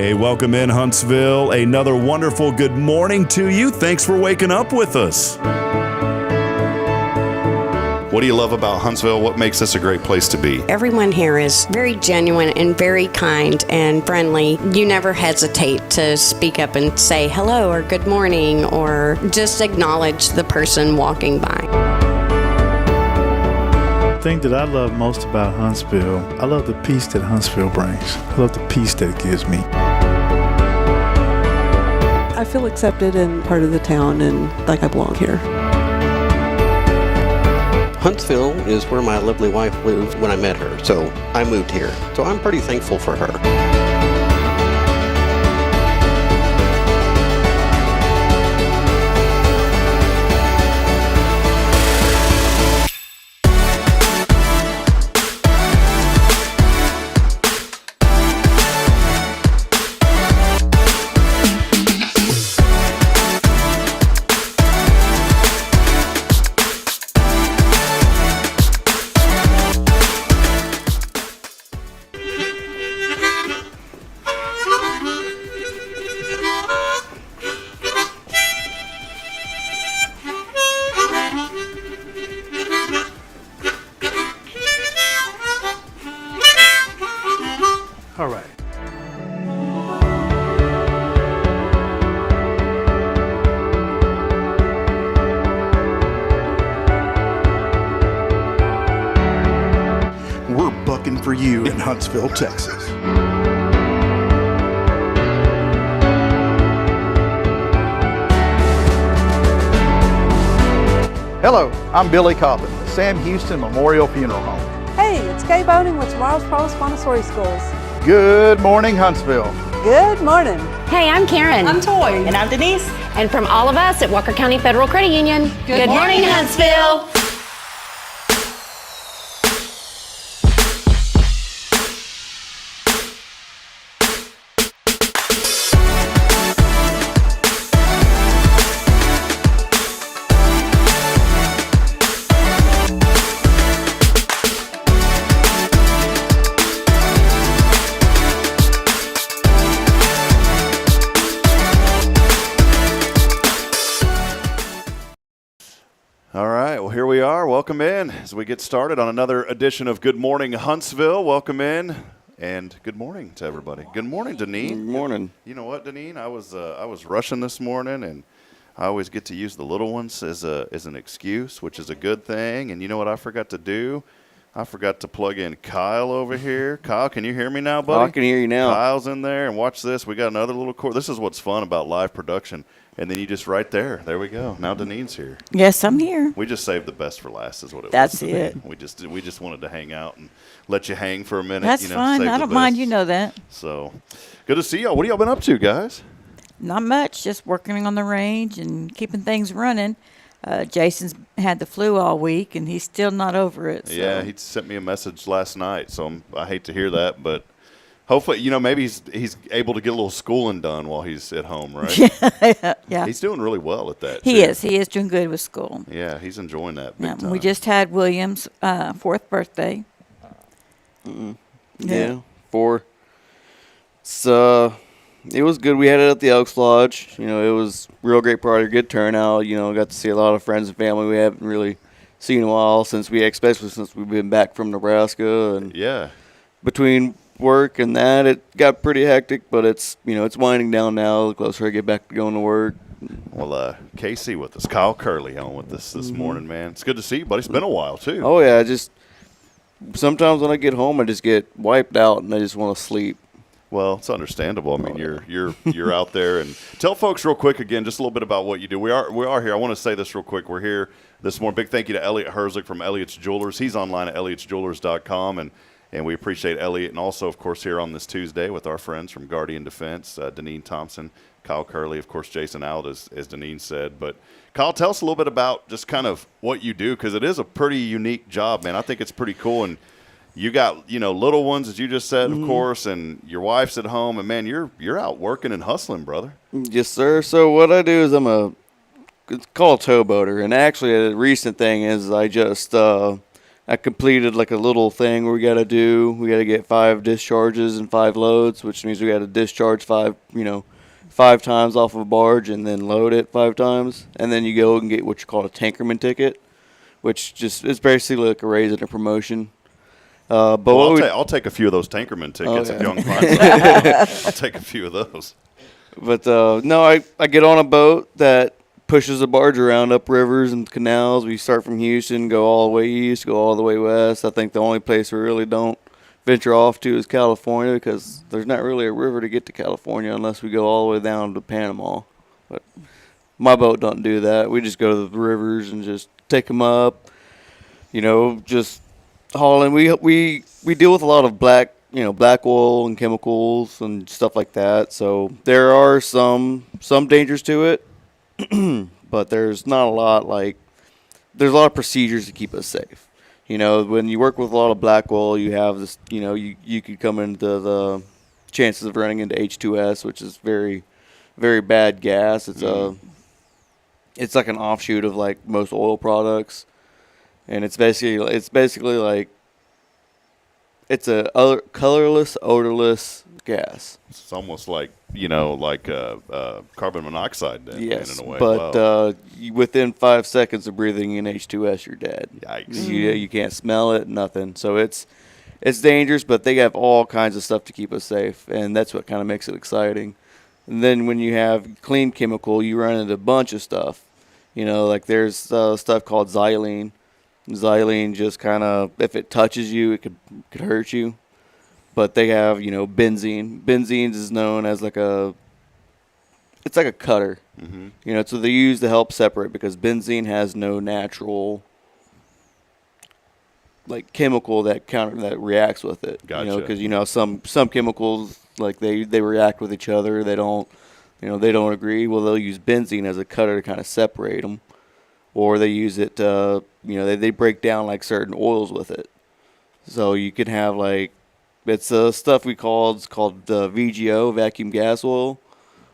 Hey, welcome in, Huntsville. Another wonderful good morning to you. Thanks for waking up with us. What do you love about Huntsville? What makes this a great place to be? Everyone here is very genuine and very kind and friendly. You never hesitate to speak up and say hello or good morning or just acknowledge the person walking by. The thing that I love most about Huntsville, I love the peace that Huntsville brings. I love the peace that it gives me. I feel accepted and part of the town and like I belong here. Huntsville is where my lovely wife lived when I met her, so I moved here. So I'm pretty thankful for her. All right. We're bucking for you in Huntsville, Texas. Hello, I'm Billy Cobbin, the Sam Houston Memorial Funeral Home. Hey, it's Kay Bowden with Tomorrow's Promise Montessori Schools. Good morning, Huntsville. Good morning. Hey, I'm Karen. I'm Toy. And I'm Denise. And from all of us at Walker County Federal Credit Union, good morning, Huntsville. All right, well, here we are. Welcome in as we get started on another edition of Good Morning Huntsville. Welcome in, and good morning to everybody. Good morning, Deneen. Good morning. You know what, Deneen? I was rushing this morning, and I always get to use the little ones as an excuse, which is a good thing. And you know what I forgot to do? I forgot to plug in Kyle over here. Kyle, can you hear me now, buddy? I can hear you now. Kyle's in there, and watch this. We got another little cord. This is what's fun about live production. And then you just right there. There we go. Now Deneen's here. Yes, I'm here. We just saved the best for last is what it That's was. it. We just wanted to hang out and let you hang for a minute. That's fine. save I the don't mind. best. You know that. So good to see y'all. What have y'all been up to, guys? Not much. Just working on the range and keeping things running. Jason's had the flu all week, and he's still not over it. So. Yeah, he sent me a message last night, so I hate to hear that, but hopefully, maybe he's able to get a little schooling done while he's at home, right? Yeah. He's doing really well at that, He too. is. He is doing good with school. Yeah, he's enjoying that big time. We just had William's 4th birthday. Yeah, 4. So it was good. We had it at the Elks Lodge. It was a real great party, good turnout. Got to see a lot of friends and family we haven't really seen in a while especially since we've been back from Nebraska. And yeah. Between work and that, it got pretty hectic, but it's winding down now. The closer I get back to going to work. Well, Casey with us, Kyle Curley on with us this morning, man. It's good to see you, buddy. It's been a while too. Oh yeah, sometimes when I get home, I just get wiped out and I just want to sleep. Well, it's understandable. I mean, you're out there, and tell folks real quick again just a little bit about what you do. We are here. I want to say this real quick. We're here this morning. Big thank you to Elliot Herzlich from Elliot's Jewelers. He's online at elliotsjewelers.com, and we appreciate Elliot, and also, of course, here on this Tuesday with our friends from Guardian Defense, Deneen Thompson, Kyle Curley, of course, Jason Out, as Deneen said. But Kyle, tell us a little bit about just kind of what you do, because it is a pretty unique job, man. I think it's pretty cool, and you got, little ones, as you just said, of course, and your wife's at home, and man, you're out working and hustling, brother. Yes, sir. So what I do is it's called a towboater, and actually a recent thing is I just I completed like a little thing we got to do. We got to get 5 discharges and 5 loads, which means we got to discharge 5 times off of a barge and then load it 5 times. And then you go and get what you call a tankerman ticket, which just is basically like a raise and a promotion. But I'll take a few of those tankerman tickets if you can find some. I'll take a few of those. But no, I get on a boat that pushes a barge around up rivers and canals. We start from Houston, go all the way east, go all the way west. I think the only place we really don't venture off to is California, because there's not really a river to get to California unless we go all the way down to Panama. But my boat don't do that. We just go to the rivers and just take them up, just hauling. We deal with a lot of black oil and chemicals and stuff like that. So there are some dangers to it. But there's not a lot there's a lot of procedures to keep us safe. When you work with a lot of black oil, you have this, you could come into the chances of running into H2S, which is very, very bad gas. It's like an offshoot of like most oil products. And it's basically like, it's a colorless, odorless gas. It's almost like carbon monoxide then, yes, in a way. But wow. Within 5 seconds of breathing in H2S, you're dead. Yikes. You can't smell it, nothing. So it's dangerous, but they have all kinds of stuff to keep us safe, and that's what kind of makes it exciting. And then when you have clean chemical, you run into a bunch of stuff. Like there's stuff called xylene. Xylene just kind of, if it touches you, it could hurt you. But they have, benzene. Benzene is known as it's like a cutter. Mm-hmm. So they use to help separate, because benzene has no natural chemical that reacts with it. Gotcha. Because some chemicals they react with each other. They don't agree. Well, they'll use benzene as a cutter to kind of separate them, or they use it to they break down certain oils with it. So you can have it's stuff it's called VGO, vacuum gas oil.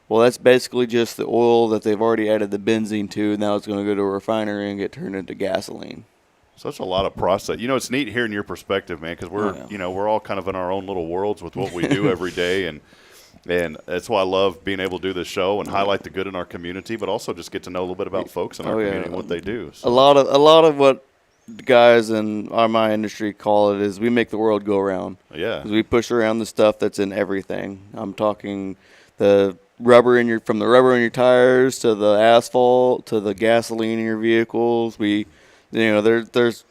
Well, that's basically just the oil that they've already added the benzene to. Now it's going to go to a refinery and get turned into gasoline. So that's a lot of process. It's neat hearing your perspective, man, because we're all kind of in our own little worlds with what we do every day, and that's why I love being able to do this show and highlight the good in our community, but also just get to know a little bit about folks in our community and what they do. So. A lot of what the guys in my industry call it is we make the world go around. Yeah. 'Cause we push around the stuff that's in everything. I'm talking the rubber from the rubber in your tires to the asphalt to the gasoline in your vehicles. There's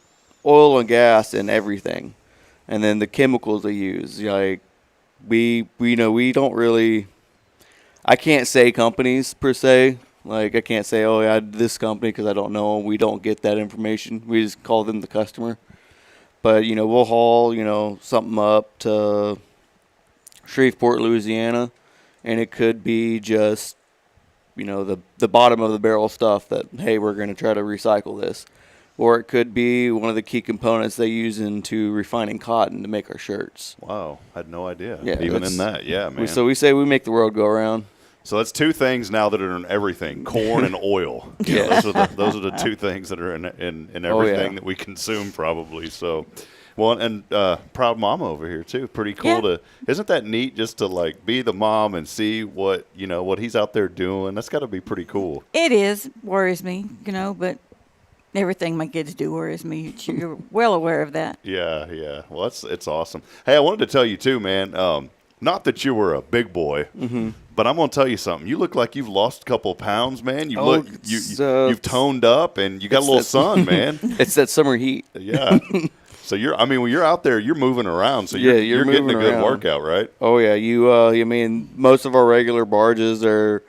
oil and gas in everything, and then the chemicals they use. We don't really. I can't say companies per se. I can't say, oh, yeah, this company, because I don't know. We don't get that information. We just call them the customer. But, we'll haul, something up to Shreveport, Louisiana, and it could be just, the bottom of the barrel stuff that, hey, we're going to try to recycle this. Or it could be one of the key components they use into refining cotton to make our shirts. Wow, I had no idea. Yeah, even in that, yeah, man. So we say we make the world go around. So that's 2 things now that are in everything: corn and oil. Yeah. Those are the 2 things that are in everything that we consume, probably. So, well, and proud mama over here too. Pretty cool isn't that neat? Just to be the mom and see what he's out there doing. That's got to be pretty cool. It is. Worries me, but everything my kids do worries me. You're well aware of that. Yeah. Well, it's awesome. Hey, I wanted to tell you too, man. Not that you were a big boy, but I'm gonna tell you something. You look like you've lost a couple of pounds, man. You've toned up, and you got a little sun, man. It's that summer heat. Yeah. So when you're out there, you're moving around. So you're getting a good workout, right? Oh yeah. Most of our regular barges are,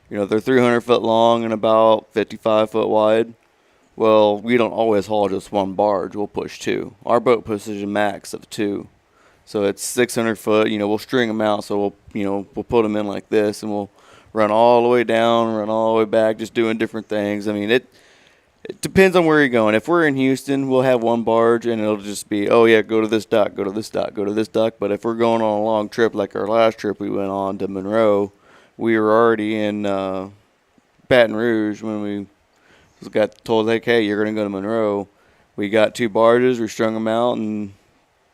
they're 300 foot long and about 55 foot wide. Well, we don't always haul just one barge. We'll push 2. Our boat pushes a max of 2. So it's 600 foot. We'll string them out. So we'll put them in like this, and we'll run all the way down, run all the way back, just doing different things. It depends on where you're going. If we're in Houston, we'll have one barge, and it'll just be, oh yeah, go to this dock, go to this dock, go to this dock. But if we're going on a long trip, like our last trip we went on to Monroe, we were already in Baton Rouge when we got told, like, hey, you're going to go to Monroe. we got 2 barges, we strung them out and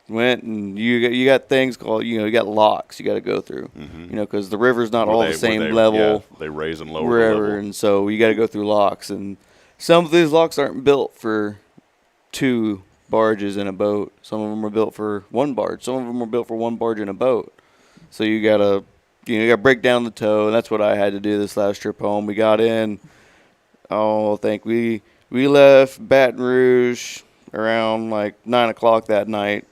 went, and you got things called, you got locks you got to go through, because the river's not all the same level. Yeah, they raise and lower wherever, the level. and so you got to go through locks, and some of these locks aren't built for 2 barges in a boat. Some of them are built for 1 barge. Some of them are built for 1 barge in a boat. So you gotta break down the tow, and that's what I had to do this last trip home. We got in. I think we left Baton Rouge around like 9 o'clock that night.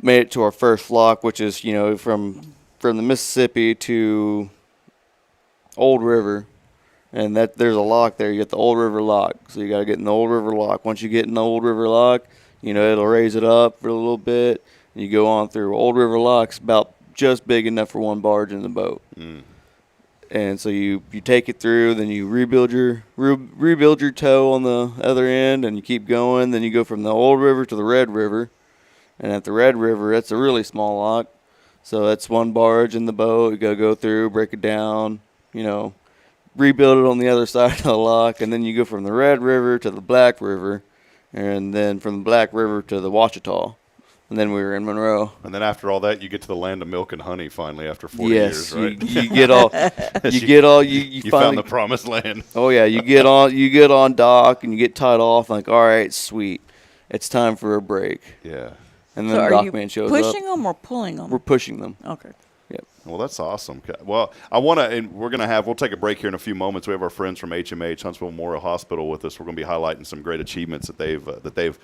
Made it to our first lock, which is from the Mississippi to Old River, and that there's a lock there. You get the Old River lock, so you got to get in the Old River lock. Once you get in the Old River lock, it'll raise it up for a little bit, and you go on through. Old River lock's about just big enough for 1 barge in the boat. And so you take it through, then you rebuild your tow on the other end, and you keep going. Then you go from the Old River to the Red River, and at the Red River, that's a really small lock. So that's 1 barge in the boat. You got to go through, break it down, rebuild it on the other side of the lock, and then you go from the Red River to the Black River, and then from the Black River to the Ouachita. And then we were in Monroe. And then after all that, you get to the land of milk and honey finally after 40 years, right? you get all, you finally found the promised land. Oh yeah, you get on dock and you get tied off. Like, all right, sweet, it's time for a break. Yeah. And then So the are dockman you shows up. pushing them or pulling them? We're pushing them. Okay. Yep. Well, that's awesome. Well, I want to, and we'll take a break here in a few moments. We have our friends from HMH, Huntsville Memorial Hospital, with us. We're going to be highlighting some great achievements that they've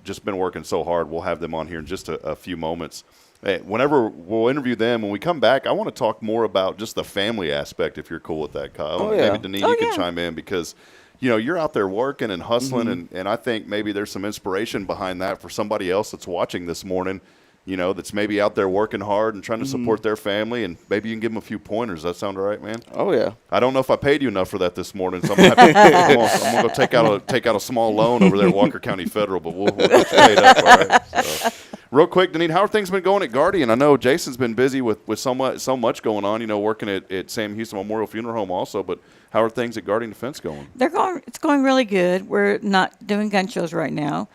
just been working so hard. We'll have them on here in just a few moments. Whenever we'll interview them, when we come back, I want to talk more about just the family aspect, if you're cool with that, Kyle. Oh, yeah. Maybe Denise, you can chime in, because you're out there working and hustling, and I think maybe there's some inspiration behind that for somebody else that's watching this morning, that's maybe out there working hard and trying to support their family, and maybe you can give them a few pointers. Does that sound all right, man? Oh, yeah. I don't know if I paid you enough for that this morning, so I'm going to go take out a small loan over there at Walker County Federal, but we'll get you paid up, all right? So, real quick, Denise, how are things been going at Guardian? I know Jason's been busy with so much going on, working at Sam Houston Memorial Funeral Home also, but how are things at Guardian Defense going? It's going really good. We're not doing gun shows right now,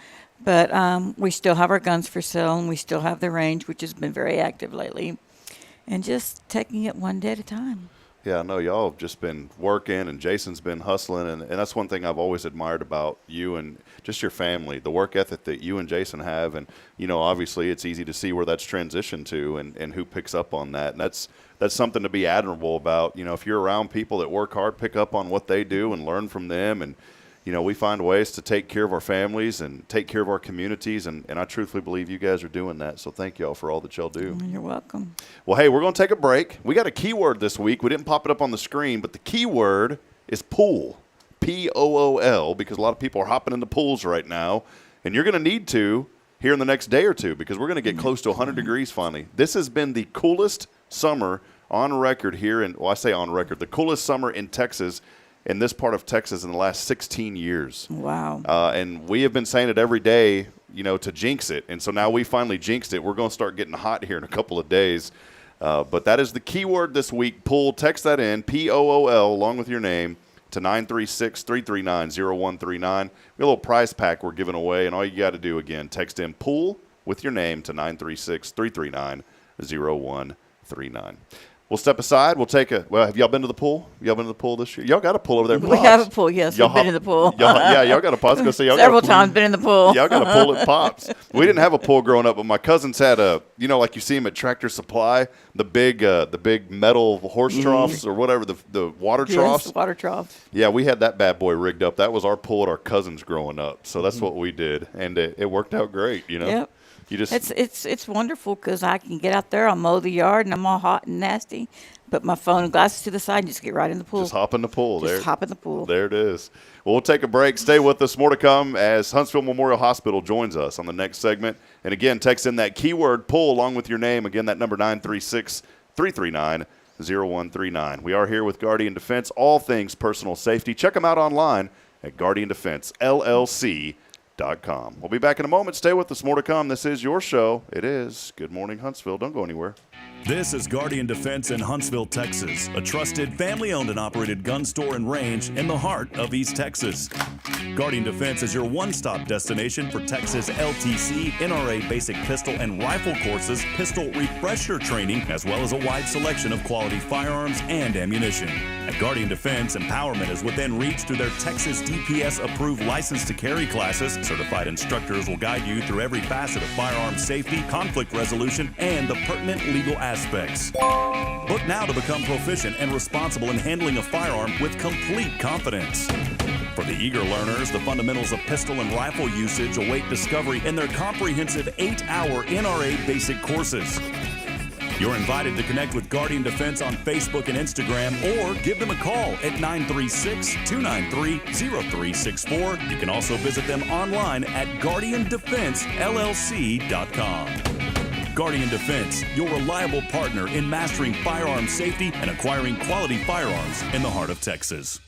but we still have our guns for sale, and we still have the range, which has been very active lately, and just taking it one day at a time. Yeah, I know y'all have just been working, and Jason's been hustling, and that's one thing I've always admired about you and just your family, the work ethic that you and Jason have, and obviously it's easy to see where that's transitioned to, and who picks up on that, and that's something to be admirable about. If you're around people that work hard, pick up on what they do and learn from them, and we find ways to take care of our families and take care of our communities, and I truthfully believe you guys are doing that. So thank y'all for all that y'all do. You're welcome. Well, hey, we're going to take a break. We got a keyword this week. We didn't pop it up on the screen, but the keyword is pool, P-O-O-L, because a lot of people are hopping into pools right now, and you're going to need to here in the next day or two, because we're going to get close to 100 degrees finally. This has been the coolest summer on record here, I say on record, the coolest summer in Texas, in this part of Texas, in the last 16 years. Wow. And we have been saying it every day, to jinx it. And so now we finally jinxed it. We're going to start getting hot here in a couple of days. But that is the keyword this week, pool. Text that in, P-O-O-L, along with your name, to 936-339-0139. We have a little prize pack we're giving away, and all you got to do, again, text in pool with your name to 936-339-0139. We'll step aside. We'll take have y'all been to the pool? Y'all been to the pool this year? Y'all got a pool over there. We have a pool, yes. We've been in the pool. Y'all got a pool. I was going to say, y'all several got a pool. times been in the pool. Y'all got a pool at Pops. We didn't have a pool growing up, but my cousins had like you see them at Tractor Supply, the big metal horse troughs or whatever, the water troughs. Yes, water troughs. Yeah, we had that bad boy rigged up. That was our pool at our cousins growing up. So that's what we did, and it worked out great. Yep. You just it's wonderful because I can get out there, I'll mow the yard, and I'm all hot and nasty. Put my phone and glasses to the side and just get right in the pool. Just hop in the pool. Hop in the pool. There it is. Well, we'll take a break. Stay with us. More to come as Huntsville Memorial Hospital joins us on the next segment. And again, text in that keyword pool along with your name. Again, that number 936-339-0139. We are here with Guardian Defense, all things personal safety. Check them out online at GuardianDefenseLLC.com. We'll be back in a moment. Stay with us. More to come. This is your show. It is Good Morning Huntsville. Don't go anywhere. This is Guardian Defense in Huntsville, Texas, a trusted family-owned and operated gun store and range in the heart of East Texas. Guardian Defense is your one-stop destination for Texas LTC, NRA basic pistol and rifle courses, pistol refresher training, as well as a wide selection of quality firearms and ammunition. At Guardian Defense, empowerment is within reach through their Texas DPS-approved license to carry classes. Certified instructors will guide you through every facet of firearm safety, conflict resolution, and the pertinent legal aspects. Book now to become proficient and responsible in handling a firearm with complete confidence. For the eager learners, the fundamentals of pistol and rifle usage await discovery in their comprehensive 8-hour NRA basic courses. You're invited to connect with Guardian Defense on Facebook and Instagram, or give them a call at 936-293-0364. You can also visit them online at guardiandefensellc.com. Guardian Defense, your reliable partner in mastering firearm safety and acquiring quality firearms in the heart of Texas.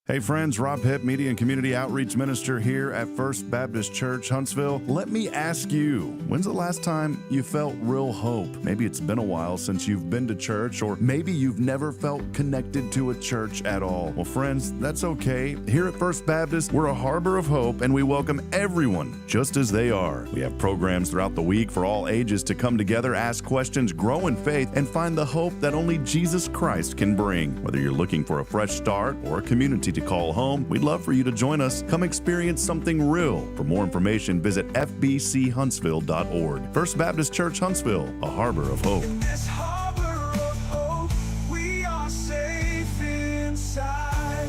Hey friends, Rob Hipp, Media and Community Outreach Minister here at First Baptist Church, Huntsville. Let me ask you, when's the last time you felt real hope? Maybe it's been a while since you've been to church, or maybe you've never felt connected to a church at all. Well, friends, that's okay. Here at First Baptist, we're a harbor of hope, and we welcome everyone just as they are. We have programs throughout the week for all ages to come together, ask questions, grow in faith, and find the hope that only Jesus Christ can bring. Whether you're looking for a fresh start or a community to call home, we'd love for you to join us. Come experience something real. For more information, visit fbchuntsville.org. First Baptist Church, Huntsville, a harbor of hope. This harbor of hope, we are safe inside.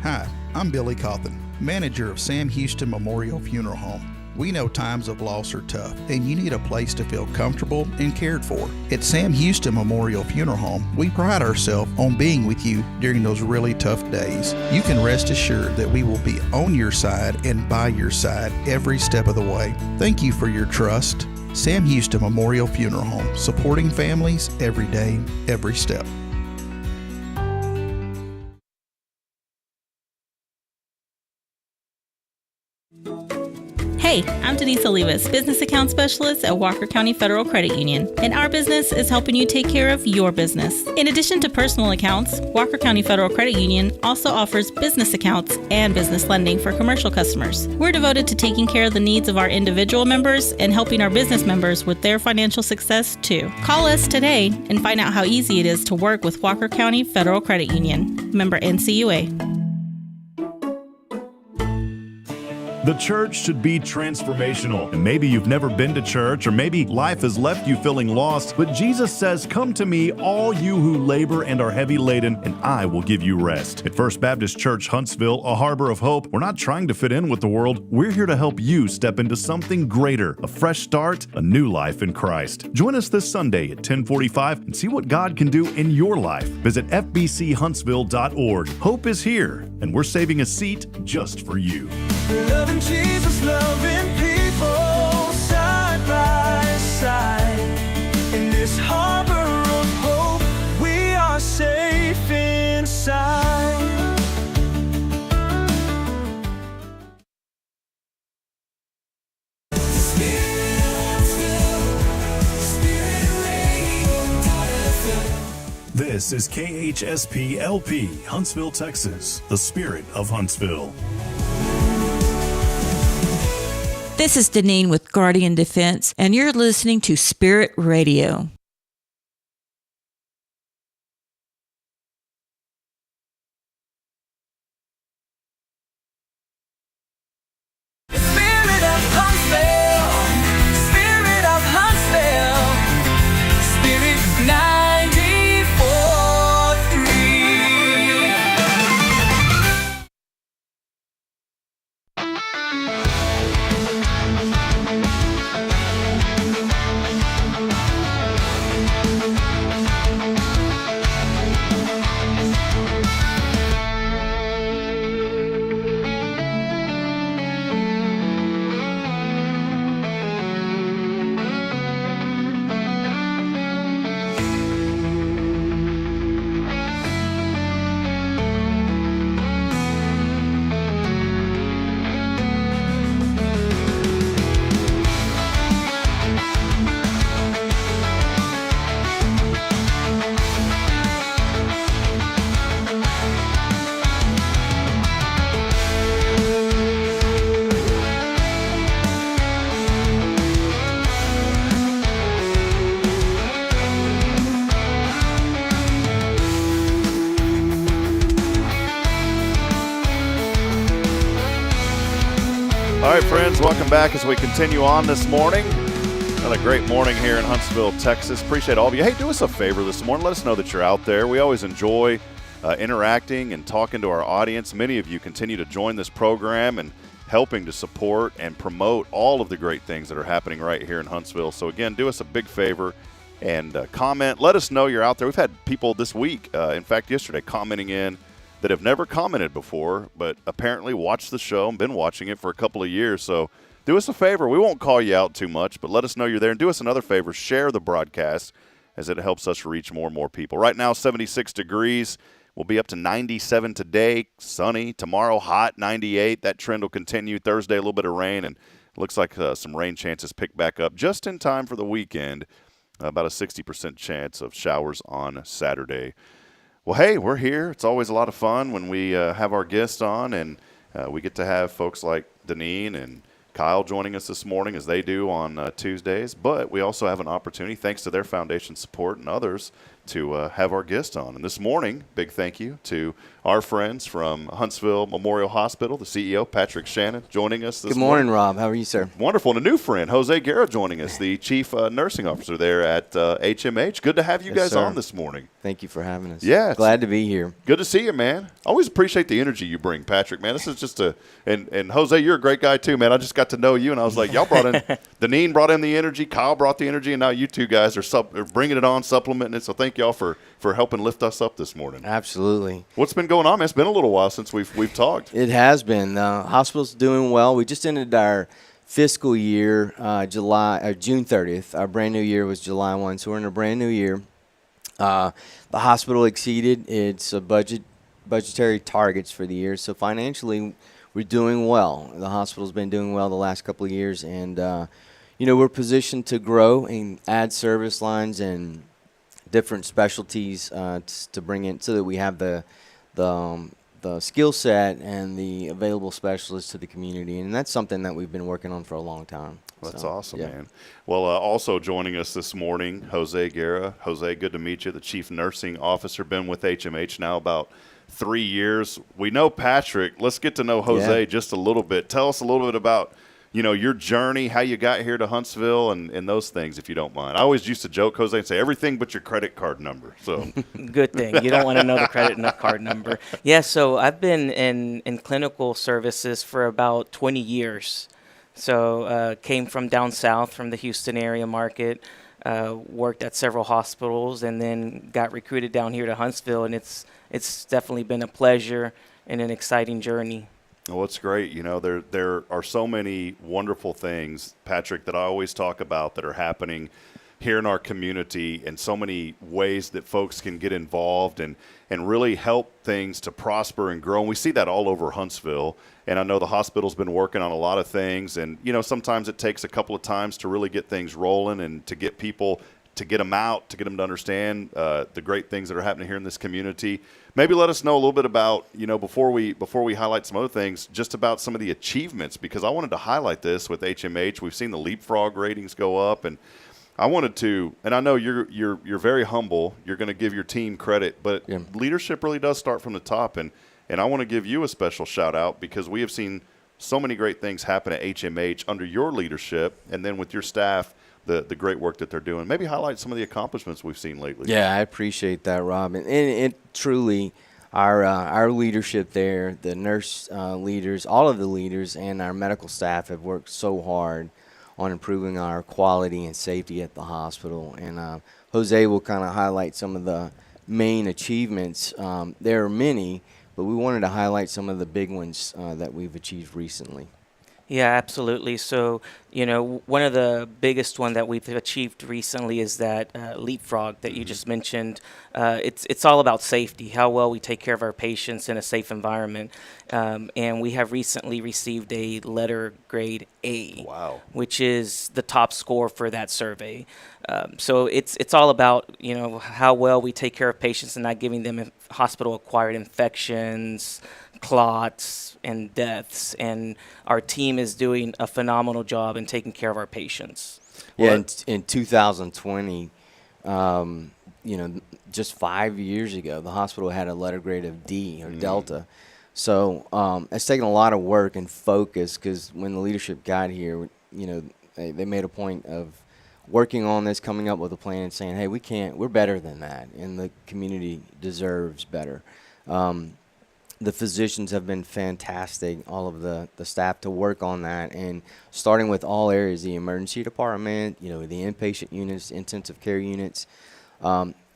Hi, I'm Billy Cawthon, manager of Sam Houston Memorial Funeral Home. We know times of loss are tough, and you need a place to feel comfortable and cared for. At Sam Houston Memorial Funeral Home, we pride ourselves on being with you during those really tough days. You can rest assured that we will be on your side and by your side every step of the way. Thank you for your trust. Sam Houston Memorial Funeral Home, supporting families every day, every step. Hey, I'm Denise Olivas, Business Account Specialist at Walker County Federal Credit Union, and our business is helping you take care of your business. In addition to personal accounts, Walker County Federal Credit Union also offers business accounts and business lending for commercial customers. We're devoted to taking care of the needs of our individual members and helping our business members with their financial success too. Call us today and find out how easy it is to work with Walker County Federal Credit Union. Member NCUA. The church should be transformational. And maybe you've never been to church, or maybe life has left you feeling lost, but Jesus says, "Come to me, all you who labor and are heavy laden, and I will give you rest." At First Baptist Church, Huntsville, a harbor of hope, we're not trying to fit in with the world. We're here to help you step into something greater, a fresh start, a new life in Christ. Join us this Sunday at 10:45 and see what God can do in your life. Visit fbchuntsville.org. Hope is here, and we're saving a seat just for you. Loving Jesus, loving people side by side. In this harbor of hope, we are safe inside. This is KHSP-LP, Huntsville, Texas, the spirit of Huntsville. This is Deneen with Guardian Defense, and you're listening to Spirit Radio. Spirit of Huntsville, Spirit of Huntsville, Spirit 94.3. right, friends, welcome back as we continue on this morning. Another great morning here in Huntsville, Texas. Appreciate all of you. Hey, do us a favor this morning. Let us know that you're out there. We always enjoy interacting and talking to our audience. Many of you continue to join this program and helping to support and promote all of the great things that are happening right here in Huntsville. So, again, do us a big favor and comment. Let us know you're out there. We've had people this week, in fact, yesterday, commenting in that have never commented before, but apparently watched the show and been watching it for a couple of years. So do us a favor. We won't call you out too much, but let us know you're there. And do us another favor. Share the broadcast as it helps us reach more and more people. Right now, 76 degrees. We'll be up to 97 today. Sunny. Tomorrow, hot, 98. That trend will continue. Thursday, a little bit of rain, and it looks like some rain chances pick back up just in time for the weekend. About a 60% chance of showers on Saturday. Well, hey, we're here. It's always a lot of fun when we have our guests on, and we get to have folks like Deneen and Kyle joining us this morning, as they do on Tuesdays. But we also have an opportunity, thanks to their foundation support and others, to have our guest on. And this morning, big thank you to our friends from Huntsville Memorial Hospital, the CEO, Patrick Shannon, joining us this morning. Good morning, Rob. How are you, sir? Wonderful. And a new friend, Jose Guerra, joining us, the Chief Nursing Officer there at HMH. Good to have you guys on this morning. Thank you for having us. Yeah. Glad to be here. Good to see you, man. Always appreciate the energy you bring, Patrick, man. This is just and Jose, you're a great guy too, man. I just got to know you, and I was like, y'all brought in, Deneen brought in the energy, Kyle brought the energy, and now you two guys are bringing it on, supplementing it. So thank y'all for helping lift us up this morning. Absolutely. What's been going on, man? It's been a little while since we've talked. It has been. The hospital's doing well. We just ended our fiscal year June 30th. Our brand new year was July 1, so we're in a brand new year. The hospital exceeded its budgetary targets for the year, so financially we're doing well. The hospital's been doing well the last couple of years, and we're positioned to grow and add service lines and different specialties to bring in, so that we have the skill set and the available specialists to the community, and that's something that we've been working on for a long time. That's awesome, man. Well, also joining us this morning, Jose Guerra. Jose, good to meet you, the Chief Nursing Officer. Been with HMH now about 3 years. We know Patrick. Let's get to know Jose just a little bit. Tell us a little bit about your journey, how you got here to Huntsville, and those things, if you don't mind. I always used to joke, Jose, and say everything but your credit card number. So good thing. You don't want to know the credit card number. Yeah, so I've been in clinical services for about 20 years. So came from down south, from the Houston area market, worked at several hospitals, and then got recruited down here to Huntsville, and it's definitely been a pleasure and an exciting journey. Well, it's great. There are so many wonderful things, Patrick, that I always talk about that are happening here in our community, and so many ways that folks can get involved and really help things to prosper and grow. And we see that all over Huntsville. And I know the hospital's been working on a lot of things. And, sometimes it takes a couple of times to really get things rolling and to get people, to get them out, to get them to understand the great things that are happening here in this community. Maybe let us know a little bit about, before we highlight some other things, just about some of the achievements, because I wanted to highlight this with HMH. We've seen the leapfrog ratings go up, and I wanted to, and I know you're very humble. You're going to give your team credit, but leadership really does start from the top, and I want to give you a special shout out, because we have seen so many great things happen at HMH under your leadership, and then with your staff, the great work that they're doing. Maybe highlight some of the accomplishments we've seen lately. Yeah, I appreciate that, Rob. And it truly, our leadership there, the nurse leaders, all of the leaders, and our medical staff have worked so hard on improving our quality and safety at the hospital. And Jose will kind of highlight some of the main achievements. There are many, but we wanted to highlight some of the big ones that we've achieved recently. Yeah, absolutely. So, one of the biggest one that we've achieved recently is that leapfrog that you just mentioned. It's all about safety, how well we take care of our patients in a safe environment. And we have recently received a letter grade A, which is the top score for that survey. So it's all about, how well we take care of patients and not giving them hospital-acquired infections, clots, and deaths, and our team is doing a phenomenal job in taking care of our patients. Yeah, in 2020, just 5 years ago, the hospital had a letter grade of D, or Delta, So it's taken a lot of work and focus because when the leadership got here, they made a point of working on this, coming up with a plan and saying, hey, we're better than that, and the community deserves better. The physicians have been fantastic, all of the staff to work on that, and starting with all areas, the emergency department, the inpatient units, intensive care units.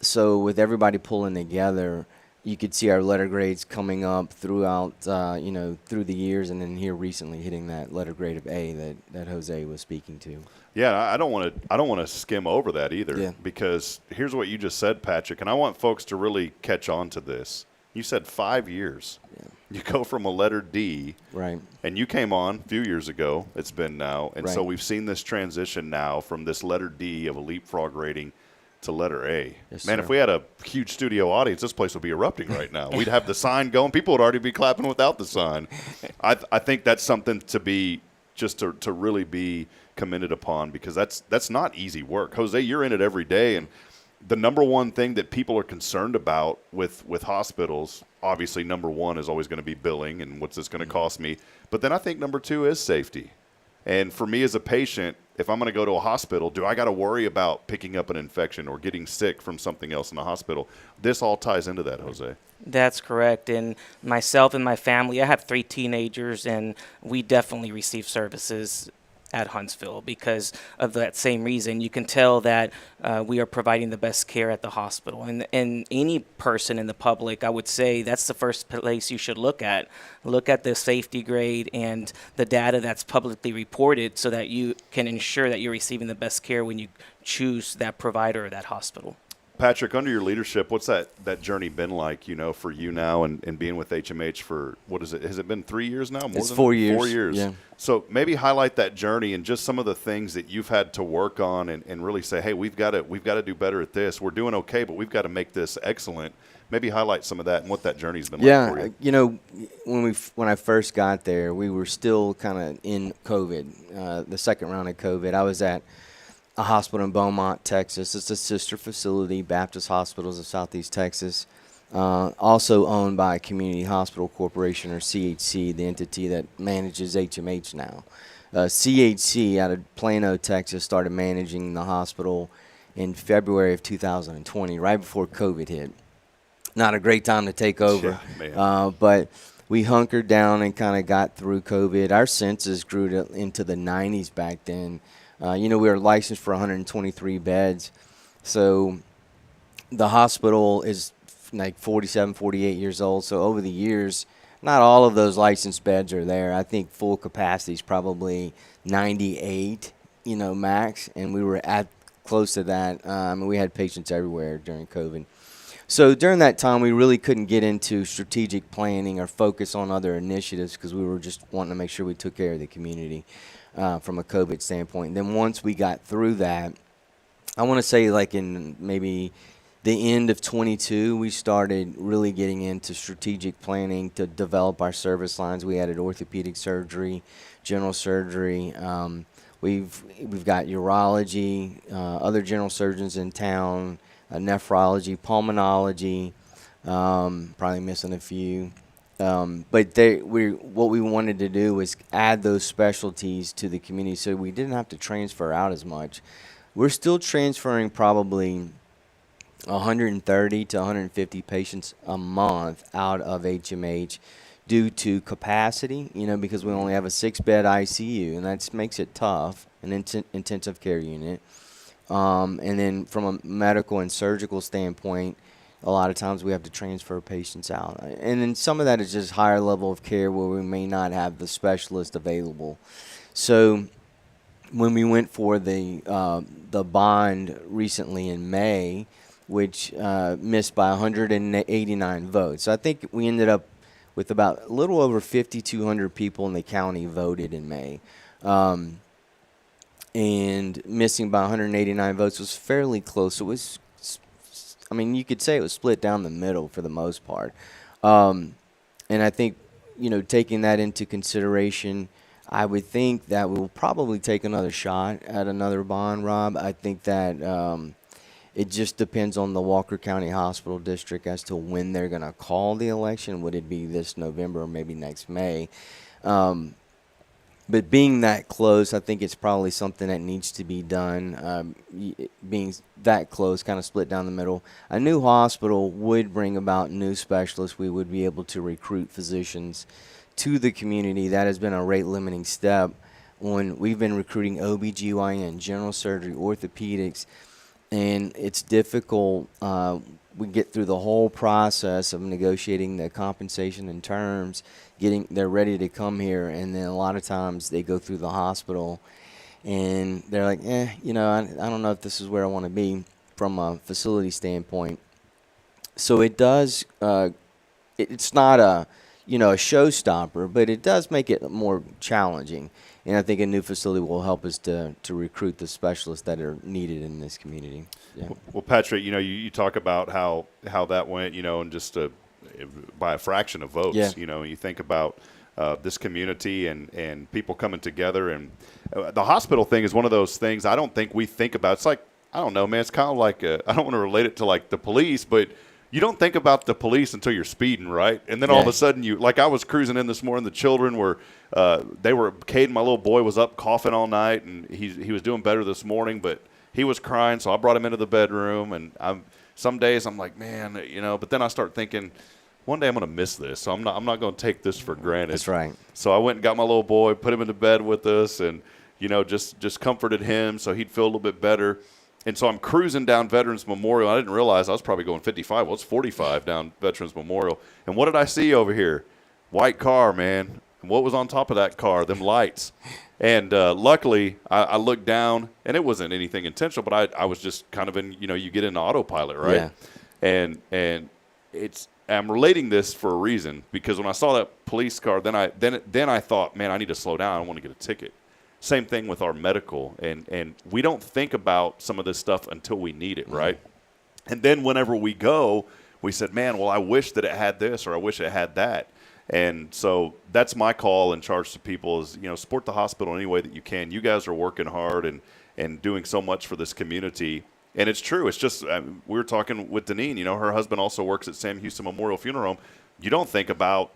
So with everybody pulling together, you could see our letter grades coming up throughout, through the years, and then here recently hitting that letter grade of A that Jose was speaking to. Yeah, I don't want to skim over that either, because here's what you just said, Patrick, and I want folks to really catch on to this. You said 5 years. Yeah. You go from a letter D, right? And you came on a few years ago. It's been now, and so we've seen this transition now from this letter D of a leapfrog rating to letter A. Yes, man, sir. if we had a huge studio audience, this place would be erupting right now. We'd have the sign going. People would already be clapping without the sign. I think that's something to be just to really be commended upon, because that's not easy work. Jose, you're in it every day, and the number one thing that people are concerned about with hospitals, obviously number one is always going to be billing and what's this going to cost me. But then I think number two is safety. And for me as a patient, if I'm going to go to a hospital, do I got to worry about picking up an infection or getting sick from something else in the hospital? This all ties into that, Jose. That's correct. And myself and my family, I have 3 teenagers, and we definitely receive services at Huntsville because of that same reason. You can tell that we are providing the best care at the hospital. And any person in the public, I would say that's the first place you should look at. Look at the safety grade and the data that's publicly reported so that you can ensure that you're receiving the best care when you choose that provider or that hospital. Patrick, under your leadership, what's that journey been like, for you now and being with HMH for, what is it? Has it been 3 years now? It's 4 years. 4 years. Yeah. So maybe highlight that journey and just some of the things that you've had to work on and really say, hey, we've got to do better at this. We're doing okay, but we've got to make this excellent. Maybe highlight some of that and what that journey's been like for you. When I first got there, we were still kind of in COVID, the second round of COVID. I was at a hospital in Beaumont, Texas. It's a sister facility, Baptist Hospitals of Southeast Texas, also owned by Community Hospital Corporation, or CHC, the entity that manages HMH now. CHC out of Plano, Texas, started managing the hospital in February of 2020, right before COVID hit. Not a great time to take over, but we hunkered down and kind of got through COVID. Our census grew into the 90s back then. We were licensed for 123 beds. So the hospital is like 47, 48 years old. So over the years, not all of those licensed beds are there. I think full capacity is probably 98, max. And we were at close to that. We had patients everywhere during COVID. So during that time, we really couldn't get into strategic planning or focus on other initiatives because we were just wanting to make sure we took care of the community. From a COVID standpoint. And then once we got through that, I want to say like in maybe the end of 22, we started really getting into strategic planning to develop our service lines. We added orthopedic surgery, general surgery. We've got urology, other general surgeons in town, nephrology, pulmonology, probably missing a few. But what we wanted to do was add those specialties to the community so we didn't have to transfer out as much. We're still transferring probably 130 to 150 patients a month out of HMH due to capacity, because we only have a 6-bed ICU, and that makes it tough, an intensive care unit. And then from a medical and surgical standpoint, a lot of times we have to transfer patients out. And then some of that is just higher level of care where we may not have the specialist available. So when we went for the bond recently in May, which missed by 189 votes. So I think we ended up with about a little over 5,200 people in the county voted in May. And missing by 189 votes was fairly close. It was, you could say it was split down the middle for the most part. And I think, taking that into consideration, I would think that we'll probably take another shot at another bond, Rob. I think that It just depends on the Walker County Hospital District as to when they're going to call the election. Would it be this November or maybe next May? But being that close, I think it's probably something that needs to be done. Being that close, kind of split down the middle. A new hospital would bring about new specialists. We would be able to recruit physicians to the community. That has been a rate-limiting step when we've been recruiting OBGYN, general surgery, orthopedics, and it's difficult. We get through the whole process of negotiating the compensation and terms, they're ready to come here, and then a lot of times they go through the hospital and they're like, I don't know if this is where I want to be from a facility standpoint. So it does, it's not a showstopper, but it does make it more challenging. And I think a new facility will help us to recruit the specialists that are needed in this community. Yeah. Well, Patrick, you talk about how that went, and just by a fraction of votes. Yeah. You think about this community and people coming together. And the hospital thing is one of those things I don't think we think about. It's like, I don't know, man, it's kind of like, I don't want to relate it to like the police, but you don't think about the police until you're speeding, right? And then all of a sudden I was cruising in this morning, the children were, Caden, my little boy, was up coughing all night, and he was doing better this morning, but he was crying, so I brought him into the bedroom, and some days I'm like, man, but then I start thinking, one day I'm going to miss this, so I'm not going to take this for granted. That's right. So I went and got my little boy, put him into bed with us, and, just comforted him so he'd feel a little bit better. And so I'm cruising down Veterans Memorial. I didn't realize I was probably going 55. Well, it's 45 down Veterans Memorial. And what did I see over here? White car, man. And what was on top of that car? Them lights. And luckily, I looked down, and it wasn't anything intentional, but I was just kind of in, you get into autopilot, right? Yeah. And I'm relating this for a reason, because when I saw that police car, then I thought, man, I need to slow down. I don't want to get a ticket. Same thing with our medical, and we don't think about some of this stuff until we need it, right? And then whenever we go, we said, man, well, I wish that it had this, or I wish it had that. And so that's my call and charge to people is, support the hospital any way that you can. You guys are working hard and doing so much for this community. And it's true. It's just we were talking with Deneen, her husband also works at Sam Houston Memorial Funeral Home. You don't think about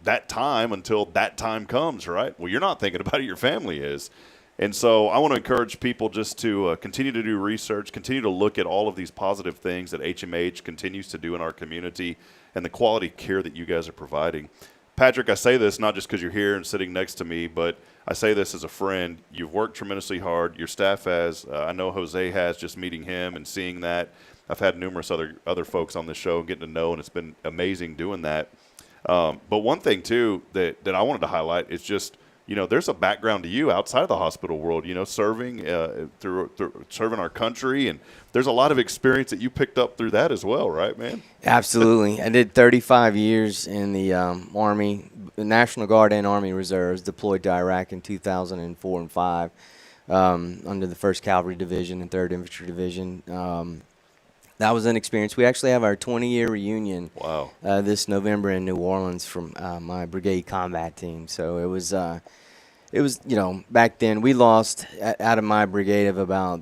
that time until that time comes, right? Well, you're not thinking about it, your family is. And so I want to encourage people just to continue to do research, continue to look at all of these positive things that HMH continues to do in our community and the quality care that you guys are providing. Patrick, I say this not just because you're here and sitting next to me, but I say this as a friend. You've worked tremendously hard. Your staff has. I know Jose has, just meeting him and seeing that. I've had numerous other folks on the show and getting to know, and it's been amazing doing that. But one thing, too, that I wanted to highlight is just, there's a background to you outside of the hospital world, serving through serving our country. And there's a lot of experience that you picked up through that as well, right, man? Absolutely. I did 35 years in the Army, the National Guard and Army Reserves, deployed to Iraq in 2004 and 5 under the 1st Cavalry Division and 3rd Infantry Division. That was an experience. We actually have our 20-year reunion this November in New Orleans from my brigade combat team. So it was back then we lost out of my brigade of about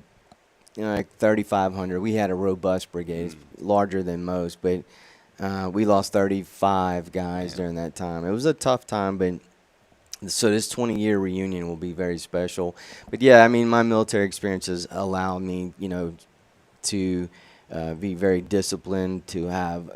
like 3,500. We had a robust brigade, larger than most, but we lost 35 guys during that time. It was a tough time, but so this 20-year reunion will be very special. But yeah, I mean, my military experiences allow me, to be very disciplined, to have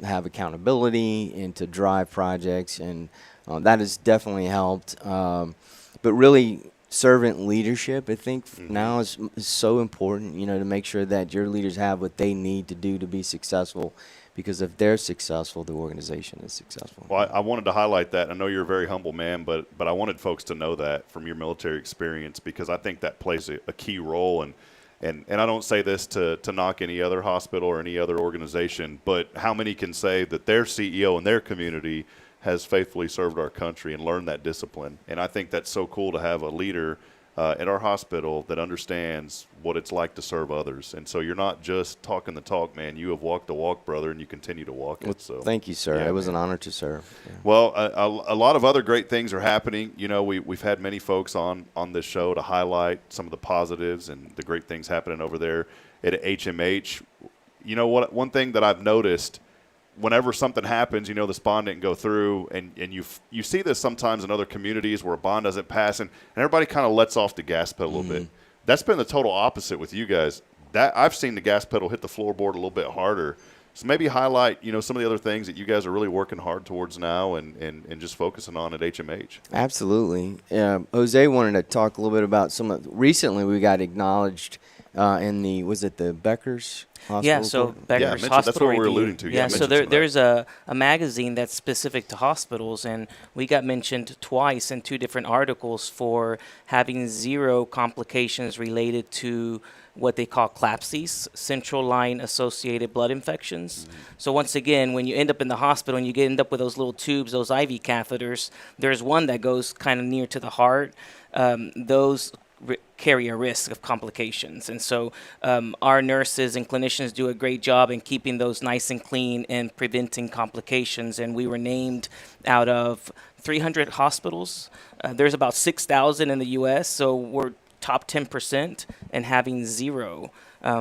have accountability and to drive projects, and that has definitely helped. But really, servant leadership, I think, now is so important. To make sure that your leaders have what they need to do to be successful, because if they're successful, the organization is successful. Well, I wanted to highlight that. I know you're a very humble man, but I wanted folks to know that from your military experience, because I think that plays a key role. And I don't say this to knock any other hospital or any other organization, but how many can say that their CEO in their community has faithfully served our country and learned that discipline? And I think that's so cool to have a leader at our hospital that understands what it's like to serve others. And so you're not just talking the talk, man. You have walked the walk, brother, and you continue to walk it. So thank you, sir. yeah, It was man. an honor to serve. Yeah. Well, a lot of other great things are happening. You know, we've had many folks on this show to highlight some of the positives and the great things happening over there at HMH. You know what? One thing that I've noticed, whenever something happens, you know, this bond didn't go through, and you see this sometimes in other communities where a bond doesn't pass, and everybody kind of lets off the gas pedal a little bit. That's been the total opposite with you guys. That I've seen the gas pedal hit the floorboard a little bit harder. So maybe highlight, you know, some of the other things that you guys are really working hard towards now and just focusing on at HMH. Absolutely. Jose wanted to talk a little bit about recently we got acknowledged in the, was it the Becker's Hospital? Yeah, so Becker's Hospital that's what Review. we're alluding to. Yeah, so there's a magazine that's specific to hospitals, and we got mentioned twice in 2 different articles for having 0 complications related to what they call CLABSIs, central line associated blood infections. So once again, when you end up in the hospital and you end up with those little tubes, those IV catheters, there's one that goes kind of near to the heart. Those carry a risk of complications. And so our nurses and clinicians do a great job in keeping those nice and clean and preventing complications. And we were named out of 300 hospitals. There's about 6,000 in the U.S., so we're top 10% and having 0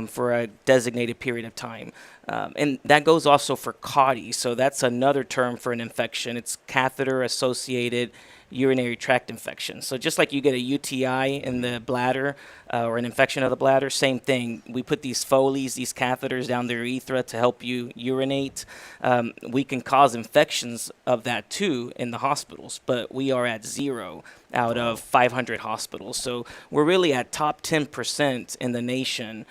for a designated period of time. And that goes also for CAUTI. So that's another term for an infection. It's catheter-associated urinary tract infection. So just like you get a UTI in the bladder or an infection of the bladder, same thing. We put these Foleys, these catheters down the urethra to help you urinate. We can cause infections of that too in the hospitals, but we are at 0 out of 500 hospitals. So we're really at top 10% in the nation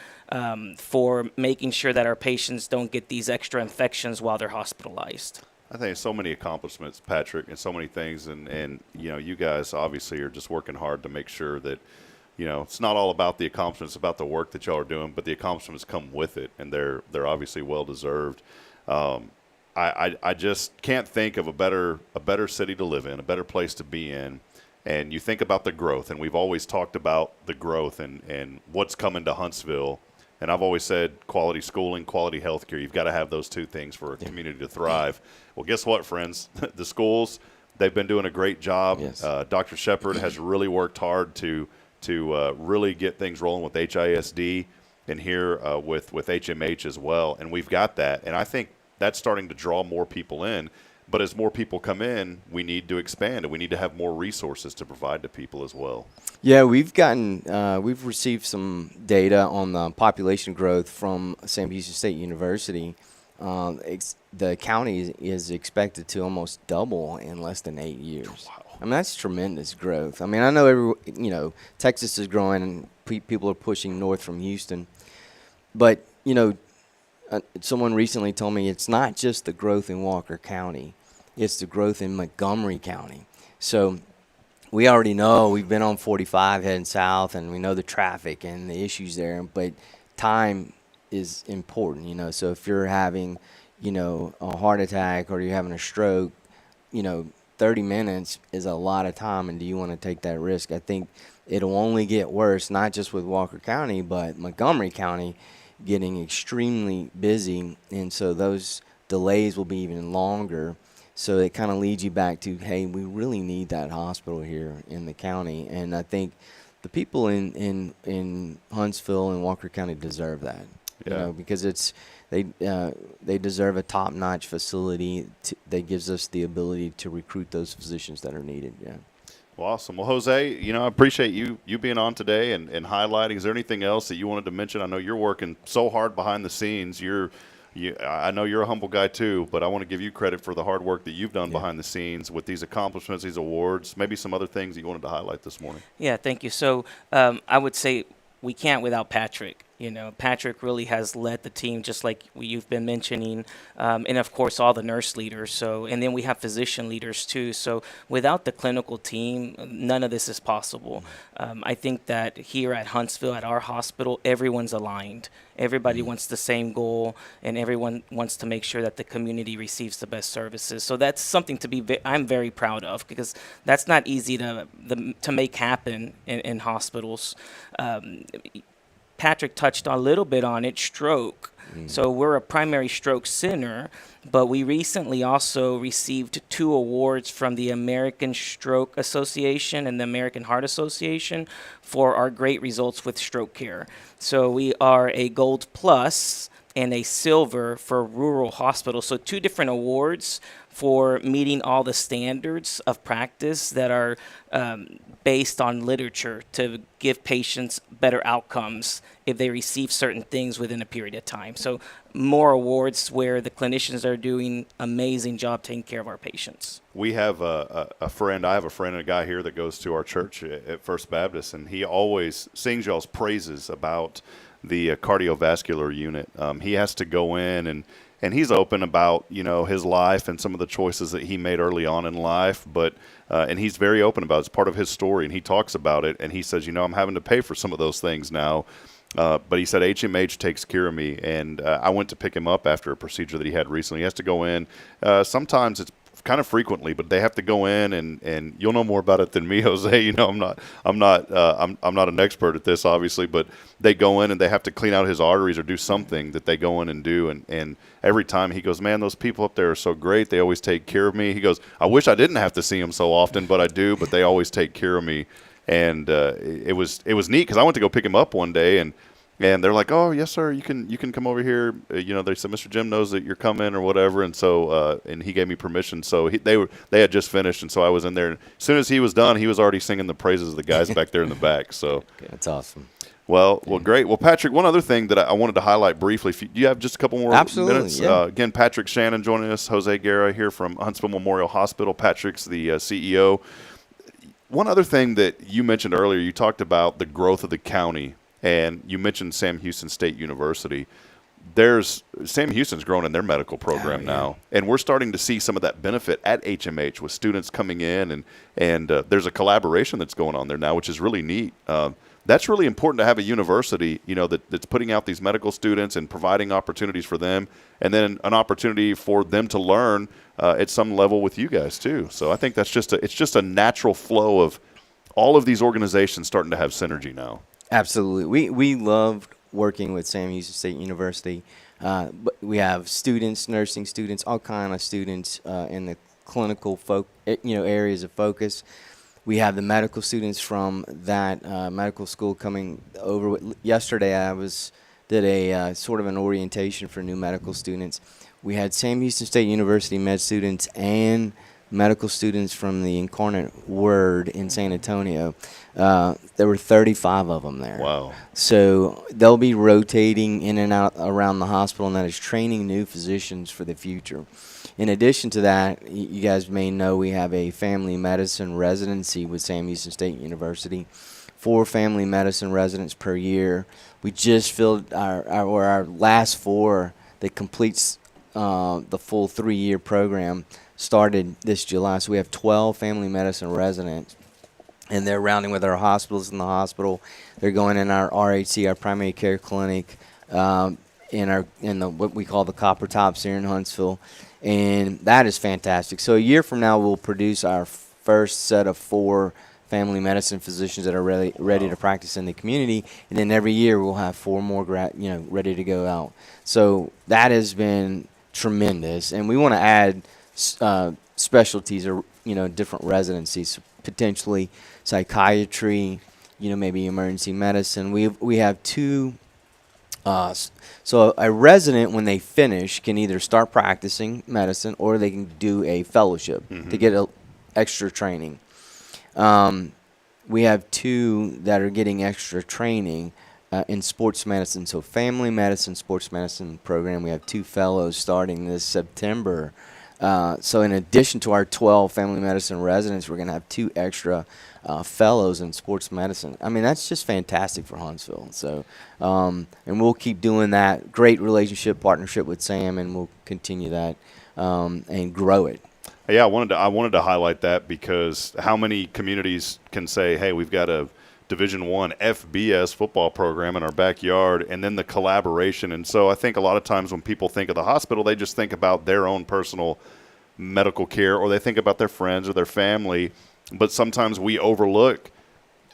for making sure that our patients don't get these extra infections while they're hospitalized. I think so many accomplishments, Patrick, and so many things, and you know, you guys obviously are just working hard to make sure that, you know, it's not all about the accomplishments, about the work that y'all are doing, but the accomplishments come with it, and they're obviously well deserved. I just can't think of a better city to live in, a better place to be in. And you think about the growth, and we've always talked about the growth and what's coming to Huntsville. And I've always said quality schooling, quality health care. You've got to have those 2 things for a community to thrive. Well, guess what, friends? The schools, they've been doing a great job. Yes. Dr. Shepard has really worked hard to really get things rolling with HISD and here with HMH as well. And we've got that. And I think that's starting to draw more people in. But as more people come in, we need to expand, and we need to have more resources to provide to people as well. Yeah, we've received some data on the population growth from Sam Houston State University. The county is expected to almost double in less than 8 years. Wow. I mean, that's tremendous growth. I mean, I know Texas is growing and people are pushing north from Houston, but someone recently told me it's not just the growth in Walker County, it's the growth in Montgomery County. So we already know, we've been on 45 heading south, and we know the traffic and the issues there, but time is important, So if you're having, a heart attack or you're having a stroke, 30 minutes is a lot of time, and do you want to take that risk? I think it'll only get worse, not just with Walker County, but Montgomery County getting extremely busy, and so those delays will be even longer. So it kind of leads you back to, hey, we really need that hospital here in the county, and I think the people in Huntsville and Walker County deserve that. Yeah. Because they deserve a top-notch facility that gives us the ability to recruit those physicians that are needed. Yeah. Well, awesome. Well, Jose, I appreciate you being on today and highlighting. Is there anything else that you wanted to mention? I know you're working so hard behind the scenes. I know you're a humble guy too, but I want to give you credit for the hard work that you've done behind the scenes with these accomplishments, these awards, maybe some other things that you wanted to highlight this morning. Yeah, thank you. So I would say we can't without Patrick. You know, Patrick really has led the team, just like you've been mentioning, and of course all the nurse leaders. So, and then we have physician leaders too. So, without the clinical team, none of this is possible. I think that here at Huntsville, at our hospital, everyone's aligned. Everybody wants the same goal, and everyone wants to make sure that the community receives the best services. So that's something to be. I'm very proud of, because that's not easy to make happen in hospitals. Patrick touched a little bit on it, stroke. So we're a primary stroke center, but we recently also received 2 awards from the American Stroke Association and the American Heart Association for our great results with stroke care. So we are a Gold Plus and a Silver for rural hospitals. So 2 different awards for meeting all the standards of practice that are based on literature to give patients better outcomes if they receive certain things within a period of time. So more awards where the clinicians are doing amazing job taking care of our patients. We have a friend. I have a friend and a guy here that goes to our church at First Baptist, and he always sings y'all's praises about the cardiovascular unit. He has to go in and he's open about, you know, his life and some of the choices that he made early on in life, but and he's very open about it. It's part of his story, and he talks about it, and he says, you know, I'm having to pay for some of those things now. But he said HMH takes care of me, and I went to pick him up after a procedure that he had recently. He has to go in. Sometimes it's kind of frequently, but they have to go in, and you'll know more about it than me, Jose. You know, I'm not an expert at this, obviously, but they go in and they have to clean out his arteries or do something that they go in and do, and every time he goes, man, those people up there are so great. They always take care of me. He goes, I wish I didn't have to see them so often, but I do. But they always take care of me, and it was neat because I went to go pick him up one day, and they're like, oh, yes, sir, you can come over here. You know, they said, Mr. Jim knows that you're coming or whatever. And so and he gave me permission. So they had just finished. And so I was in there. And as soon as he was done, he was already singing the praises of the guys back there in the back. So that's awesome. Well, great. Well, Patrick, one other thing that I wanted to highlight briefly. Do you have just a couple more minutes? Yeah. Again, Patrick Shannon joining us. Jose Guerra here from Huntsville Memorial Hospital. Patrick's the CEO. One other thing that you mentioned earlier, you talked about the growth of the county. And you mentioned Sam Houston State University. Sam Houston's growing in their medical program now, and we're starting to see some of that benefit at HMH with students coming in, and there's a collaboration that's going on there now, which is really neat. That's really important to have a university, you know, that's putting out these medical students and providing opportunities for them, and then an opportunity for them to learn at some level with you guys too. So I think it's just a natural flow of all of these organizations starting to have synergy now. Absolutely. We loved working with Sam Houston State University. But we have students, nursing students, all kind of students in the clinical areas of focus. We have the medical students from that medical school coming over. Yesterday I did a sort of an orientation for new medical students. We had Sam Houston State University med students and medical students from the Incarnate Word in San Antonio. There were 35 of them there. Wow. So they'll be rotating in and out around the hospital, and that is training new physicians for the future. In addition to that, you guys may know we have a family medicine residency with Sam Houston State University. 4 family medicine residents per year. We just filled our last 4 that completes the full 3-year program started this July. So we have 12 family medicine residents, and they're rounding with our hospitals in the hospital. They're going in our RHC, our primary care clinic, in what we call the Copper Tops here in Huntsville, and that is fantastic. So a year from now, we'll produce our first set of 4 family medicine physicians that are ready to practice in the community, and then every year we'll have 4 more ready to go out. So that has been tremendous, and we want to add specialties or different residencies, potentially psychiatry, maybe emergency medicine. We have 2. So a resident, when they finish, can either start practicing medicine or they can do a fellowship to get extra training. We have 2 that are getting extra training in sports medicine. So family medicine, sports medicine program. We have 2 fellows starting this September So in addition to our 12 family medicine residents, we're going to have 2 extra fellows in sports medicine. I mean, that's just fantastic for Huntsville. So, and we'll keep doing that. Great relationship, partnership with Sam, and we'll continue that and grow it. Yeah, I wanted to highlight that because how many communities can say, hey, we've got a Division I FBS football program in our backyard, and then the collaboration. And so I think a lot of times when people think of the hospital, they just think about their own personal medical care, or they think about their friends or their family. But sometimes we overlook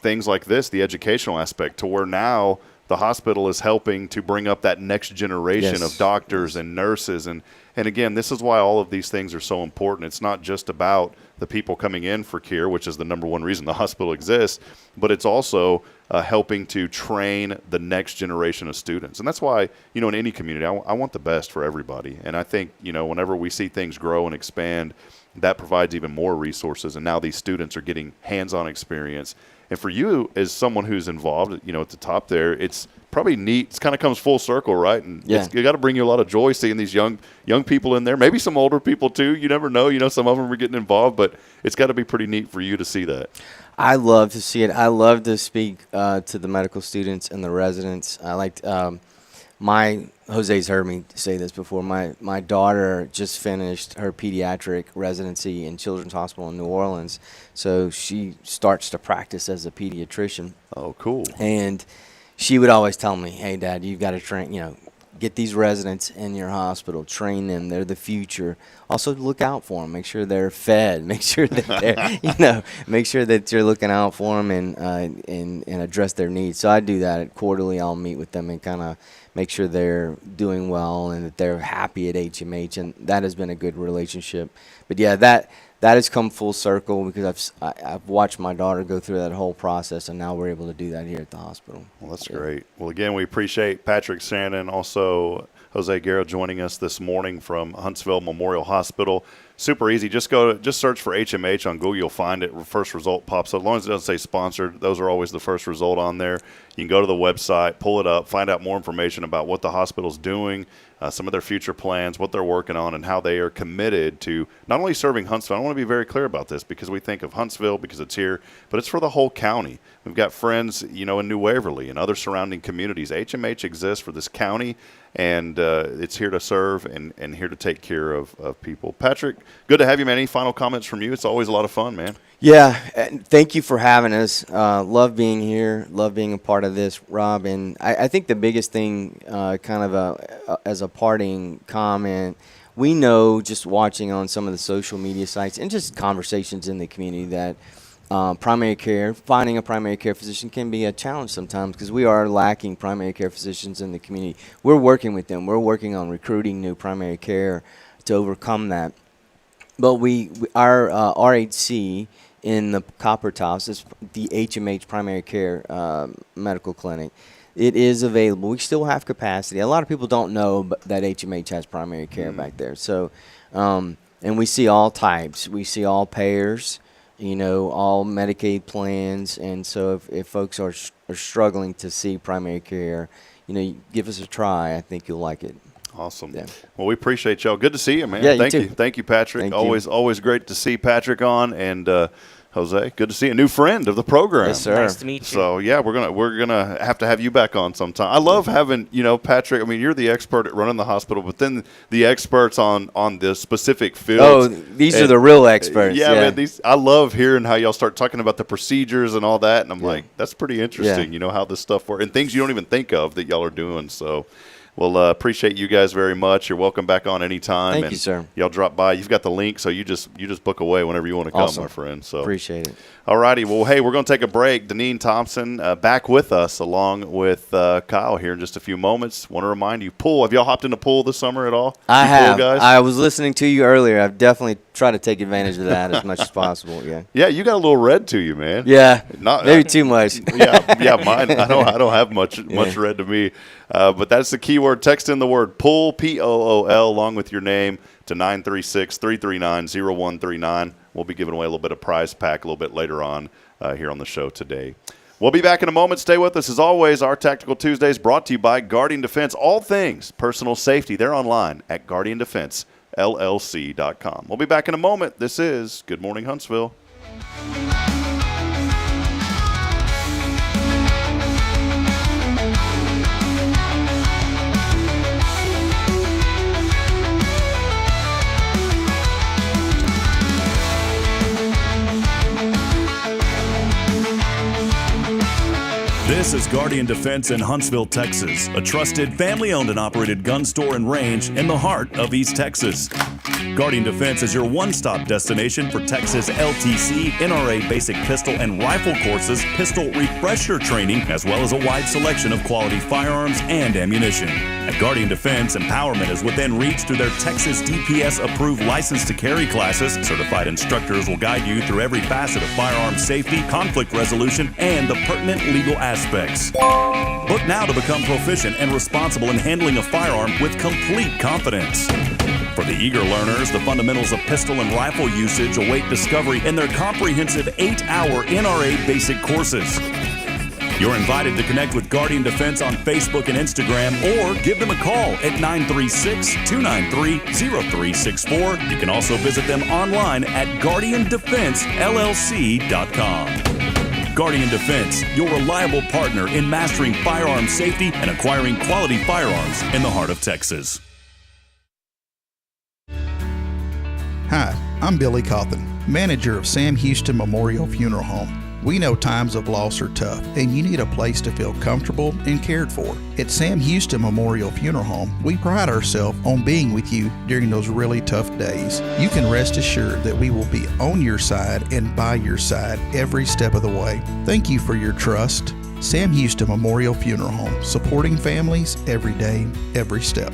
things like this, the educational aspect, to where now the hospital is helping to bring up that next generation of doctors and nurses. And again, this is why all of these things are so important. It's not just about the people coming in for care, which is the number one reason the hospital exists, but it's also helping to train the next generation of students. And that's why, in any community, I want the best for everybody. And I think, whenever we see things grow and expand, that provides even more resources. And now these students are getting hands-on experience. And for you, as someone who's involved, at the top there, it's probably neat. It kind of comes full circle, right? And it got to bring you a lot of joy seeing these young people in there. Maybe some older people too. You never know. Some of them are getting involved, but it's got to be pretty neat for you to see that. I love to see it. I love to speak to the medical students and the residents. I like Jose's heard me say this before. My daughter just finished her pediatric residency in Children's Hospital in New Orleans, so she starts to practice as a pediatrician. Oh, cool. And she would always tell me, hey, Dad, you've got to train, get these residents in your hospital, train them. They're the future. Also look out for them. Make sure they're fed. Make sure that they're, make sure that you're looking out for them and address their needs. So I do that quarterly. I'll meet with them and kind of make sure they're doing well and that they're happy at HMH, and that has been a good relationship. But yeah, that has come full circle because I've watched my daughter go through that whole process, and now we're able to do that here at the hospital. Well, that's great. Well, again, we appreciate Patrick Shannon, also Jose Guerra joining us this morning from Huntsville Memorial Hospital. Super easy. Just search for HMH on Google. You'll find it. First result pops up. As long as it doesn't say sponsored, those are always the first result on there. You can go to the website, pull it up, find out more information about what the hospital's doing, some of their future plans, what they're working on, and how they are committed to not only serving Huntsville. I want to be very clear about this because we think of Huntsville because it's here, but it's for the whole county. We've got friends, in New Waverly and other surrounding communities. HMH exists for this county, and it's here to serve and here to take care of people. Patrick, good to have you, man. Any final comments from you? It's always a lot of fun, man. Yeah, thank you for having us. Love being here. Love being a part of this, Rob. And I think the biggest thing, as a parting comment, we know just watching on some of the social media sites and just conversations in the community that primary care, finding a primary care physician can be a challenge sometimes because we are lacking primary care physicians in the community. We're working with them. We're working on recruiting new primary care to overcome that. But our RHC in the Copper Tops is the HMH primary care medical clinic. It is available. We still have capacity. A lot of people don't know that HMH has primary care back there. So, and we see all types. We see all payers, all Medicaid plans. And so if folks are struggling to see primary care, give us a try. I think you'll like it. Awesome. Yeah. Well, we appreciate y'all. Good to see you, man. Yeah, Thank you you. too. Thank you, Patrick. Always great to see Patrick on, and Jose, good to see a new friend of the program. Yes, sir. Nice to meet you. So yeah, we're gonna have to have you back on sometime. I love having Patrick. I mean, you're the expert at running the hospital, but then the experts on the specific fields. Oh, these are the real experts. Yeah, man. I love hearing how y'all start talking about the procedures and all that, and I'm like, that's pretty interesting. How this stuff works and things you don't even think of that y'all are doing. So. Well, appreciate you guys very much. You're welcome back on anytime. Thank you, sir. Y'all drop by. You've got the link, so you just book away whenever you want to come, Awesome. my friend. So Appreciate it. All righty. Well, hey, we're going to take a break. Deneen Thompson back with us along with Kyle here in just a few moments. Want to remind you, pool. Have y'all hopped in the pool this summer at all? I have. Pool guys? I was listening to you earlier. I've definitely tried to take advantage of that as much as possible. Yeah. Yeah, you got a little red to you, man. Yeah. Maybe too much. yeah. Mine. I don't have much red to me. But that's the key word. Text in the word POOL, P-O-O-L, along with your name to 936-339-0139. We'll be giving away a little bit of prize pack a little bit later on here on the show today. We'll be back in a moment. Stay with us. As always, our Tactical Tuesdays brought to you by Guardian Defense. All things personal safety. They're online at guardiandefense.com. llc.com. We'll be back in a moment. This is Good Morning Huntsville. This is Guardian Defense in Huntsville, Texas, a trusted, family-owned and operated gun store and range in the heart of East Texas. Guardian Defense is your one-stop destination for Texas LTC, NRA basic pistol and rifle courses, pistol refresher training, as well as a wide selection of quality firearms and ammunition. At Guardian Defense, empowerment is within reach through their Texas DPS-approved license to carry classes. Certified instructors will guide you through every facet of firearm safety, conflict resolution, and the pertinent legal aspects. Book now to become proficient and responsible in handling a firearm with complete confidence. For the eager learners, the fundamentals of pistol and rifle usage await discovery in their comprehensive 8-hour NRA basic courses. You're invited to connect with Guardian Defense on Facebook and Instagram, or give them a call at 936-293-0364. You can also visit them online at guardiandefensellc.com. Guardian Defense, your reliable partner in mastering firearm safety and acquiring quality firearms in the heart of Texas. Hi, I'm Billy Cawthon, manager of Sam Houston Memorial Funeral Home. We know times of loss are tough, and you need a place to feel comfortable and cared for. At Sam Houston Memorial Funeral Home, we pride ourselves on being with you during those really tough days. You can rest assured that we will be on your side and by your side every step of the way. Thank you for your trust. Sam Houston Memorial Funeral Home, supporting families every day, every step.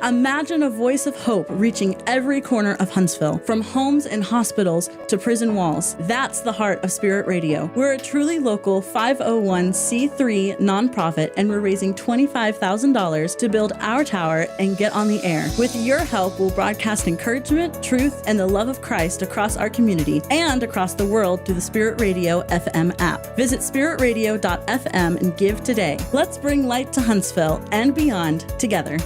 Imagine a voice of hope reaching every corner of Huntsville, from homes and hospitals to prison walls. That's the heart of Spirit Radio. We're a truly local 501c3 nonprofit, and we're raising $25,000 to build our tower and get on the air. With your help, we'll broadcast encouragement, truth, and the love of Christ across our community and across the world through the Spirit Radio FM app. Visit spiritradio.fm and give today. Let's bring light to Huntsville and beyond together.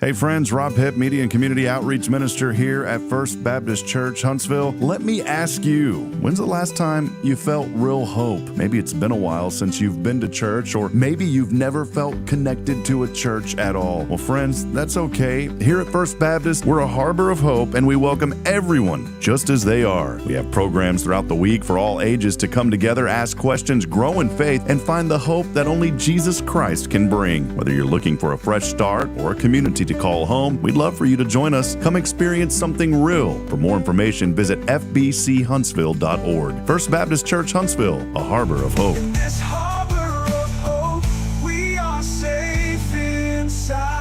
Hey friends, Rob Hipp, Media and Community Outreach Minister here at First Baptist Church, Huntsville. Let me ask you, when's the last time you felt real hope? Maybe it's been a while since you've been to church, or maybe you've never felt connected to a church at all. Well, friends, that's okay. Here at First Baptist, we're a harbor of hope, and we welcome everyone just as they are. We have programs throughout the week for all ages to come together, ask questions, grow in faith, and find the hope that only Jesus Christ can bring. Whether you're looking for a fresh start or a community to call home, we'd love for you to join us. Come experience something real. For more information, visit fbchuntsville.org. First Baptist Church Huntsville, a harbor of hope. This harbor of hope, we are safe inside.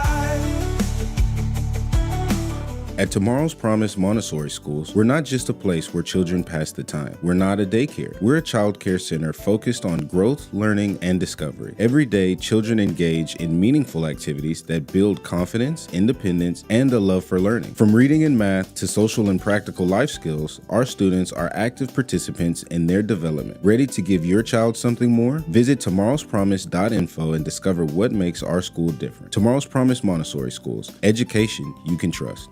At Tomorrow's Promise Montessori Schools, we're not just a place where children pass the time. We're not a daycare. We're a child care center focused on growth, learning, and discovery. Every day, children engage in meaningful activities that build confidence, independence, and a love for learning. From reading and math to social and practical life skills, our students are active participants in their development. Ready to give your child something more? Visit tomorrowspromise.info and discover what makes our school different. Tomorrow's Promise Montessori Schools. Education you can trust.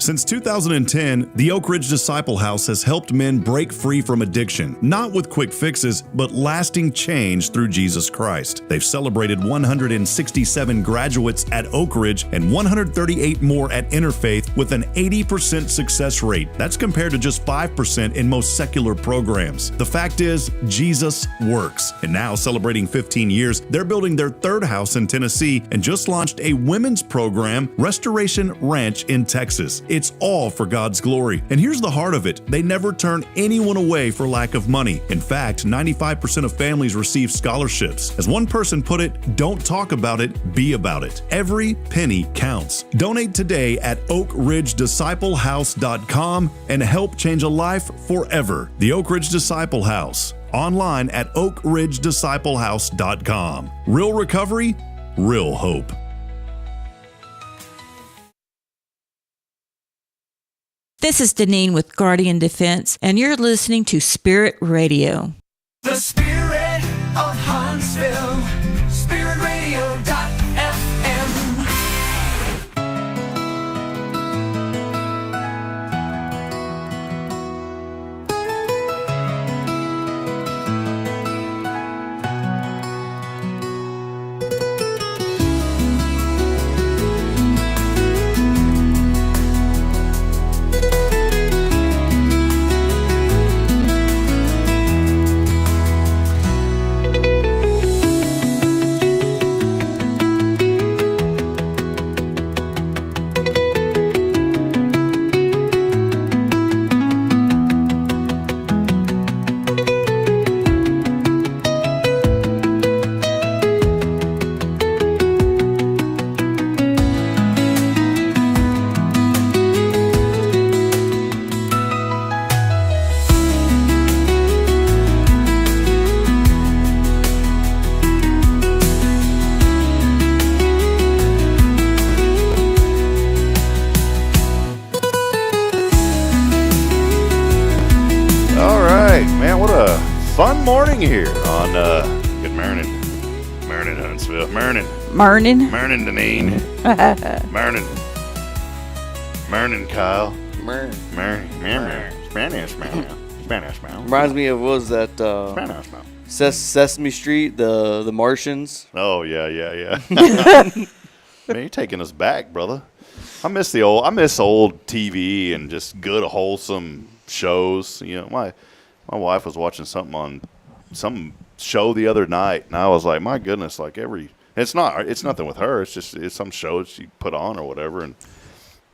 Since 2010, the Oak Ridge Disciple House has helped men break free from addiction, not with quick fixes, but lasting change through Jesus Christ. They've celebrated 167 graduates at Oak Ridge and 138 more at Interfaith with an 80% success rate. That's compared to just 5% in most secular programs. The fact is, Jesus works. And now, celebrating 15 years, they're building their third house in Tennessee and just launched a women's program, Restoration Ranch in Texas. It's all for God's glory. And here's the heart of it. They never turn anyone away for lack of money. In fact, 95% of families receive scholarships. As one person put it, don't talk about it, be about it. Every penny counts. Donate today at oakridgedisciplehouse.com and help change a life forever. The Oak Ridge Disciple House. Online at oakridgedisciplehouse.com. Real recovery, real hope. This is Deneen with Guardian Defense, and you're listening to Spirit Radio. The spirit of Huntsville, spiritradio.fm. Fun morning here on good morning Huntsville, morning Deneen, morning Kyle, Spanish. Reminds me of, what was that, Sesame Street, the Martians. Oh yeah. Man, you're taking us back, brother. I miss old TV and just good wholesome shows. You know, my wife was watching some show the other night, and I was like, my goodness, like it's nothing with her. It's some show she put on or whatever, and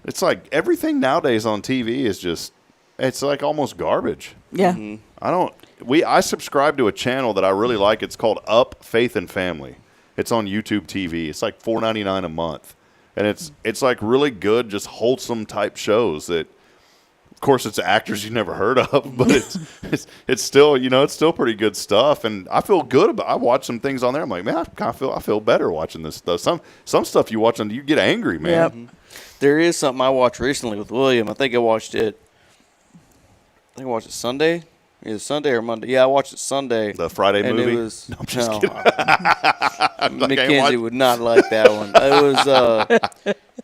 it's like everything nowadays on TV is it's like almost garbage. Yeah. Mm-hmm. I subscribe to a channel that I really like. It's called Up Faith and Family. It's on YouTube TV. It's like $4.99 a month, and it's like really good, just wholesome type shows that. Of course, it's actors you never heard of, but it's still it's still pretty good stuff, and I feel good about. I watch some things on there. I'm like, man, I feel better watching this stuff. Some stuff you watch on, you get angry, man. Yep. There is something I watched recently with William. I think I watched it Sunday, either Sunday or Monday. Yeah, I watched it Sunday. The Friday movie. It was, no, I'm just kidding. Mackenzie would not like that one. It was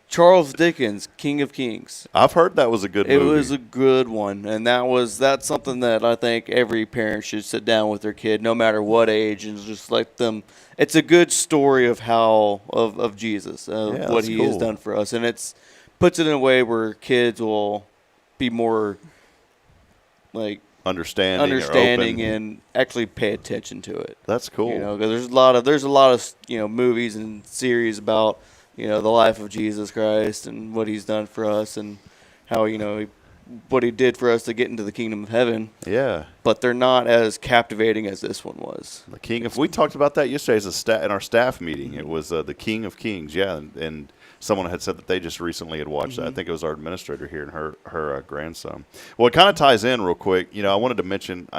Charles Dickens, King of Kings. I've heard that was a good movie. It was a good one, and that's something that I think every parent should sit down with their kid, no matter what age, and just let them. It's a good story of of Jesus, what he has done for us, and puts it in a way where kids will be more like understanding and actually pay attention to it. That's cool. Because there's a lot of movies and series about the life of Jesus Christ and what he's done for us and how what he did for us to get into the kingdom of heaven. Yeah. But they're not as captivating as this one was. The King of. We talked about that yesterday in our staff meeting. It was the King of Kings. Yeah, and someone had said that they just recently had watched that. I think it was our administrator here and her grandson. Well, it kind of ties in real quick. I wanted to mention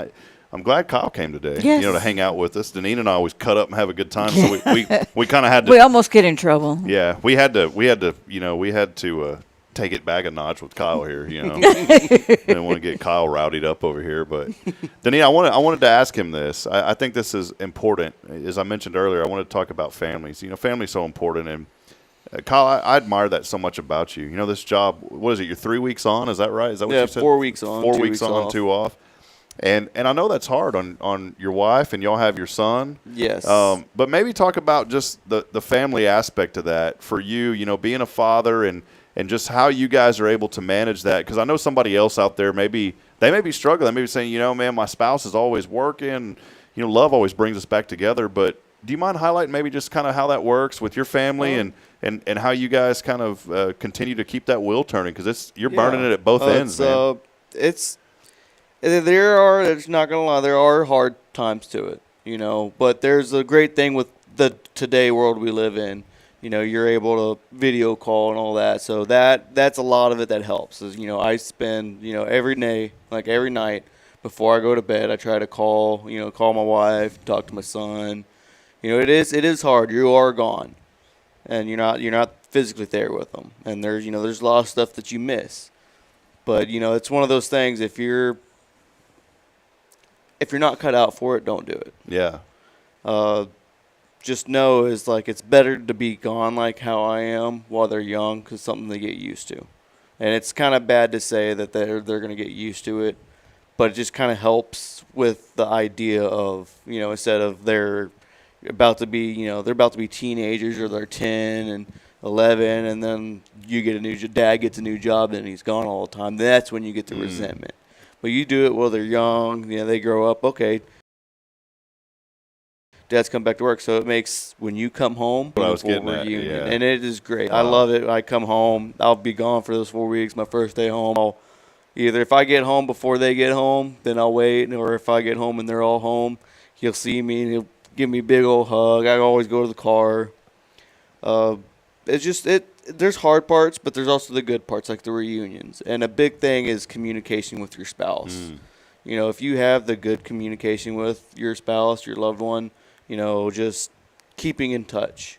I'm glad Kyle came today. Yes. To hang out with us. Deneen and I always cut up and have a good time. So we kind of had to. We almost get in trouble. Yeah, we had to take it back a notch with Kyle here. Didn't want to get Kyle rowdied up over here, but Deneen, I wanted to ask him this. I think this is important. As I mentioned earlier, I wanted to talk about families. Family's so important, and Kyle, I admire that so much about you. This job. What is it? You're 3 weeks on. Is that right? Is that what you said? 4 weeks on. 4 weeks on, off. 2 off. And I know that's hard on your wife, and y'all have your son. Yes. But maybe talk about just the family aspect of that for you, being a father and just how you guys are able to manage that. Because I know somebody else out there, they may be struggling. They may be saying, man, my spouse is always working. Love always brings us back together. But do you mind highlighting maybe just kind of how that works with your family and how you guys kind of continue to keep that wheel turning? Because you're burning it at both ends, man. It's not gonna lie, there are hard times to it, But there's a great thing with the today world we live in. You're able to video call and all that, so that's a lot of it that helps. I spend every day, like every night before I go to bed, I try to call my wife, talk to my son. It is hard. You are gone, and you're not physically there with them, and there's a lot of stuff that you miss. But it's one of those things. If you're not cut out for it, don't do it. Yeah. Just know is like it's better to be gone like how I am while they're young, because something they get used to. And it's kind of bad to say that they're going to get used to it, but it just kind of helps with the idea of, instead of they're about to be, they're about to be teenagers, or they're 10 and 11, and then dad gets a new job and he's gone all the time. That's when you get the resentment. But you do it while they're young, they grow up, okay, dad's come back to work, so it makes when you come home, what I was getting at, reunion, and it is great. I love it. I come home, I'll be gone for those 4 weeks. My first day home, I'll either, if I get home before they get home, then I'll wait, or if I get home and they're all home, he'll see me and he'll give me a big old hug. I always go to the car. It's just there's hard parts, but there's also the good parts, like the reunions. And a big thing is communication with your spouse. If you have the good communication with your spouse, your loved one, just keeping in touch.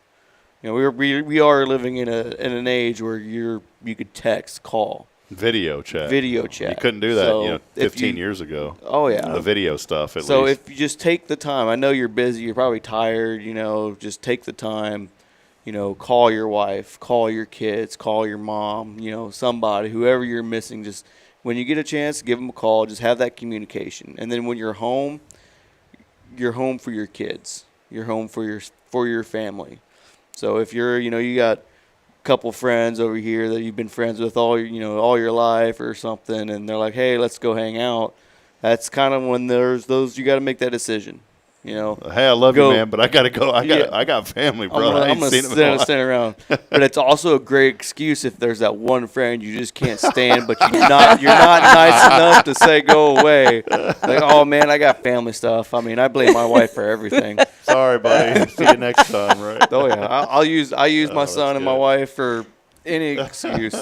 We are living in an age where you could text, call, video chat. You couldn't do that, 15 years ago. Oh yeah, the video stuff. At so least. if you just take the time, I know you're busy, you're probably tired. Just take the time. Call your wife, call your kids, call your mom. Somebody, whoever you're missing. Just when you get a chance, give them a call. Just have that communication, and then when you're home for your kids. You're home for your family. So if you're, you got a couple friends over here that you've been friends with all your life or something, and they're like, hey, let's go hang out. That's kind of when there's those, you got to make that decision. Hey, I love you, man, but I got to go. I got family, bro. I'm going to stand around. But it's also a great excuse if there's that one friend you just can't stand, but you're not nice enough to say go away. Like, oh man, I got family stuff. I mean, I blame my wife for everything. Sorry, buddy. See you next time, right? Oh yeah, I use my son and my wife for any excuse.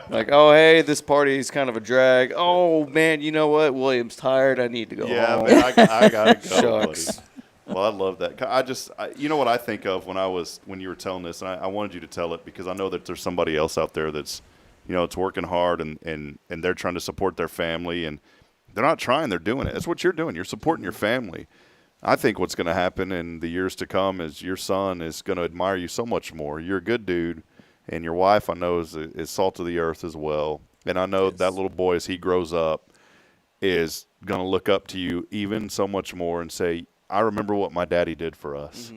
Like, oh hey, this party is kind of a drag. Oh man, you know what? William's tired. I need to go home. Yeah, man, I gotta go. Shucks. Buddy. Well, I love that. You know what I think of when you were telling this, and I wanted you to tell it because I know that there's somebody else out there that's, it's working hard and they're trying to support their family, and they're not trying, they're doing it. That's what you're doing. You're supporting your family. I think what's going to happen in the years to come is your son is going to admire you so much more. You're a good dude. And your wife, I know, is salt of the earth as well. And I know that little boy, as he grows up, is going to look up to you even so much more and say, I remember what my daddy did for us.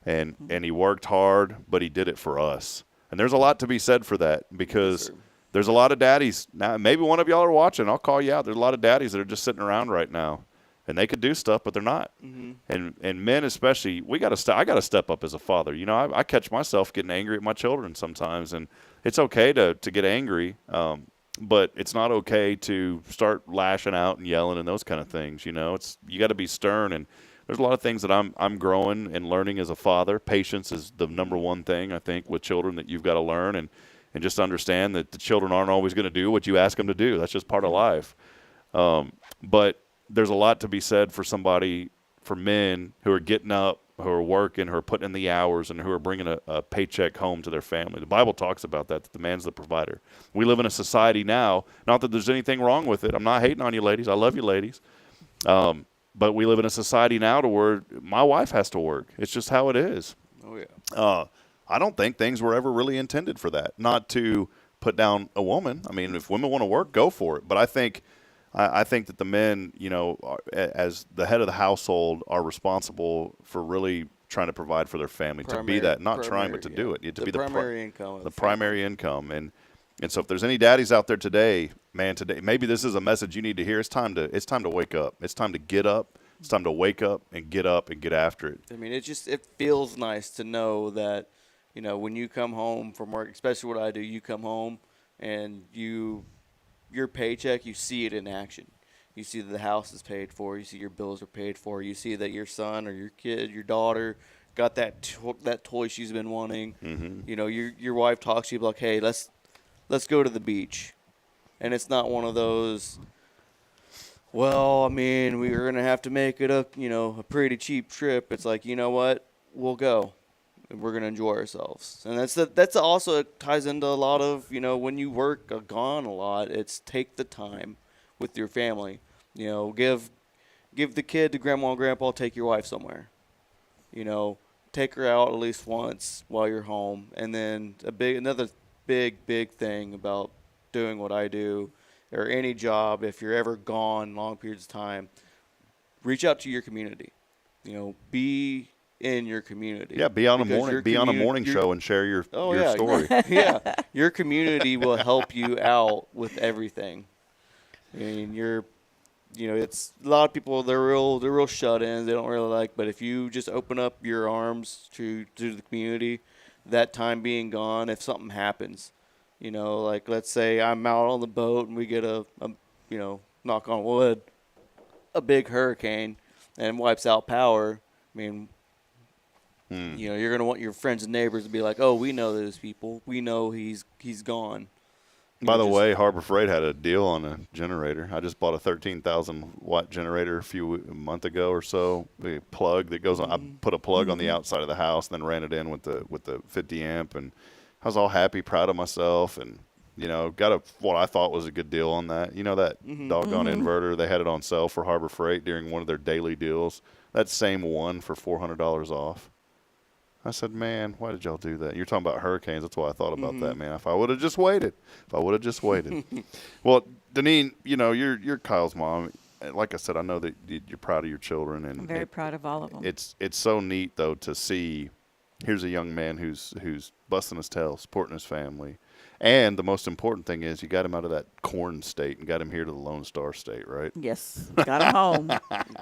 And he worked hard, but he did it for us. And there's a lot to be said for that because there's a lot of daddies. Now, maybe one of y'all are watching. I'll call you out. There's a lot of daddies that are just sitting around right now. And they could do stuff, but they're not. And men especially, I got to step up as a father. I catch myself getting angry at my children sometimes, and it's okay to get angry, but it's not okay to start lashing out and yelling and those kind of things. You got to be stern, and there's a lot of things that I'm growing and learning as a father. Patience is the number one thing, I think, with children that you've got to learn, and just understand that the children aren't always going to do what you ask them to do. That's just part of life. But there's a lot to be said for men who are getting up, who are working, who are putting in the hours, and who are bringing a paycheck home to their family. The Bible talks about that the man's the provider. We live in a society now, not that there's anything wrong with it. I'm not hating on you ladies. I love you ladies. But we live in a society now to where my wife has to work. It's just how it is. Oh, yeah. I don't think things were ever really intended for that, not to put down a woman. I mean, if women want to work, go for it. But I think that the men, as the head of the household, are responsible for really trying to provide for their family, to be that, not trying, but to do it. To be the primary income. The primary income. And so if there's any daddies out there today, maybe this is a message you need to hear. It's time to wake up. It's time to get up. It's time to wake up and get after it. I mean, it feels nice to know that, when you come home from work, especially what I do, you come home and your paycheck, you see it in action. You see that the house is paid for. You see your bills are paid for. You see that your son or your kid, your daughter, got that toy she's been wanting. Your wife talks to you like, hey, let's go to the beach. And it's not one of those, well, I mean, we're going to have to make it a pretty cheap trip. It's like, you know what? We'll go. and we're gonna enjoy ourselves. And that's also ties into a lot of, when you work gone a lot, it's take the time with your family. Give the kid to grandma and grandpa, take your wife somewhere. Take her out at least once while you're home. And then another big thing about doing what I do, or any job, if you're ever gone long periods of time, reach out to your community. Be in your community. Yeah, be on a morning show and share your story. Yeah, your community will help you out with everything. I mean, it's a lot of people. They're real shut-ins. They don't really like. But if you just open up your arms to the community, that time being gone, if something happens, like let's say I'm out on the boat and we get a knock on wood, a big hurricane and wipes out power. I mean, you're gonna want your friends and neighbors to be like, oh, we know those people. We know he's gone. By the way, Harbor Freight had a deal on a generator. I just bought a 13,000 watt generator a month ago or so. The plug that goes on. I put a plug on the outside of the house, and then ran it in with the 50 amp, and I was all happy, proud of myself, and got what I thought was a good deal on that. That doggone inverter. They had it on sale for Harbor Freight during one of their daily deals. That same one for $400 off. I said, man, why did y'all do that? You're talking about hurricanes. That's why I thought about that, man. If I would have just waited. Well, Deneen, you're Kyle's mom. Like I said, I know that you're proud of your children. And I'm very proud of all of them. It's so neat, though, to see here's a young man who's busting his tail, supporting his family. And the most important thing is you got him out of that corn state and got him here to the Lone Star State, right? Yes, got him home